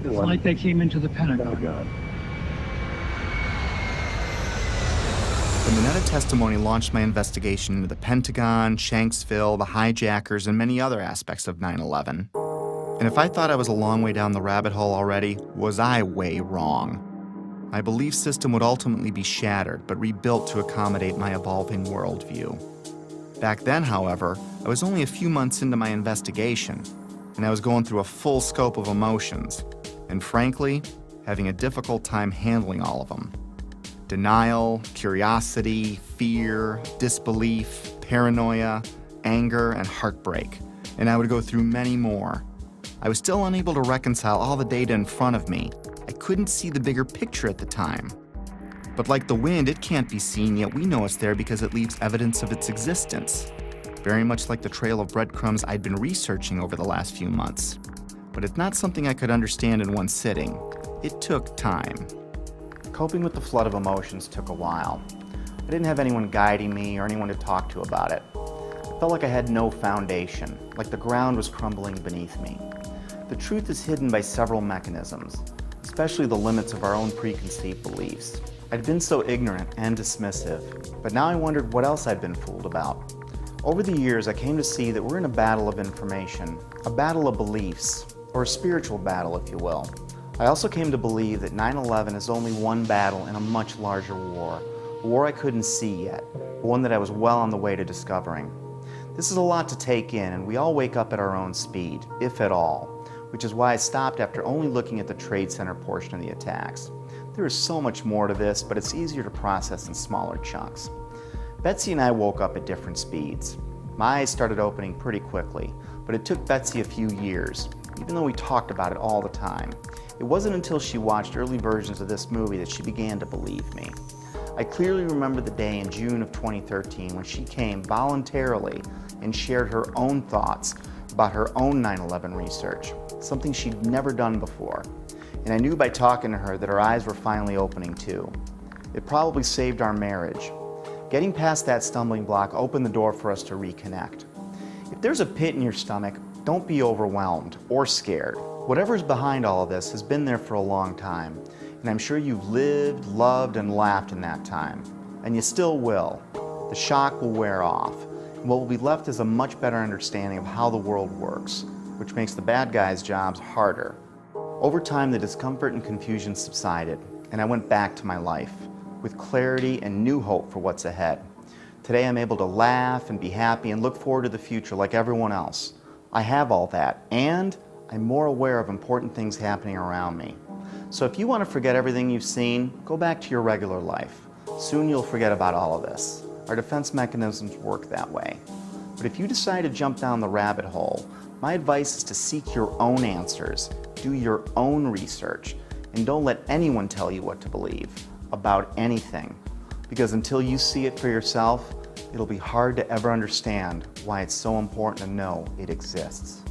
flight that came into the Pentagon. Pentagon. The Mineta testimony launched my investigation into the Pentagon, Shanksville, the hijackers, and many other aspects of 9/11. And if I thought I was a long way down the rabbit hole already, was I way wrong. My belief system would ultimately be shattered, but rebuilt to accommodate my evolving worldview. Back then, however, I was only a few months into my investigation, and I was going through a full scope of emotions, and frankly, having a difficult time handling all of them. Denial, curiosity, fear, disbelief, paranoia, anger, and heartbreak. And I would go through many more. I was still unable to reconcile all the data in front of me. I couldn't see the bigger picture at the time. But like the wind, it can't be seen, yet we know it's there because it leaves evidence of its existence. Very much like the trail of breadcrumbs I'd been researching over the last few months. But it's not something I could understand in one sitting. It took time. Coping with the flood of emotions took a while. I didn't have anyone guiding me or anyone to talk to about it. I felt like I had no foundation, like the ground was crumbling beneath me. The truth is hidden by several mechanisms, especially the limits of our own preconceived beliefs. I'd been so ignorant and dismissive, but now I wondered what else I'd been fooled about. Over the years, I came to see that we're in a battle of information, a battle of beliefs, or a spiritual battle, if you will. I also came to believe that 9/11 is only one battle in a much larger war, a war I couldn't see yet, but one that I was well on the way to discovering. This is a lot to take in, and we all wake up at our own speed, if at all, which is why I stopped after only looking at the Trade Center portion of the attacks. There is so much more to this, but it's easier to process in smaller chunks. Betsy and I woke up at different speeds. My eyes started opening pretty quickly, but it took Betsy a few years, even though we talked about it all the time. It wasn't until she watched early versions of this movie that she began to believe me. I clearly remember the day in June of 2013 when she came voluntarily and shared her own thoughts about her own 9/11 research, something she'd never done before. And I knew by talking to her that her eyes were finally opening too. It probably saved our marriage. Getting past that stumbling block opened the door for us to reconnect. If there's a pit in your stomach, don't be overwhelmed or scared. Whatever's behind all of this has been there for a long time, and I'm sure you've lived, loved, and laughed in that time. And you still will. The shock will wear off, and what will be left is a much better understanding of how the world works, which makes the bad guys' jobs harder. Over time, the discomfort and confusion subsided, and I went back to my life, with clarity and new hope for what's ahead. Today I'm able to laugh and be happy and look forward to the future like everyone else. I have all that, and I'm more aware of important things happening around me. So if you want to forget everything you've seen, go back to your regular life. Soon you'll forget about all of this. Our defense mechanisms work that way. But if you decide to jump down the rabbit hole, my advice is to seek your own answers, do your own research, and don't let anyone tell you what to believe about anything. Because until you see it for yourself, it'll be hard to ever understand why it's so important to know it exists.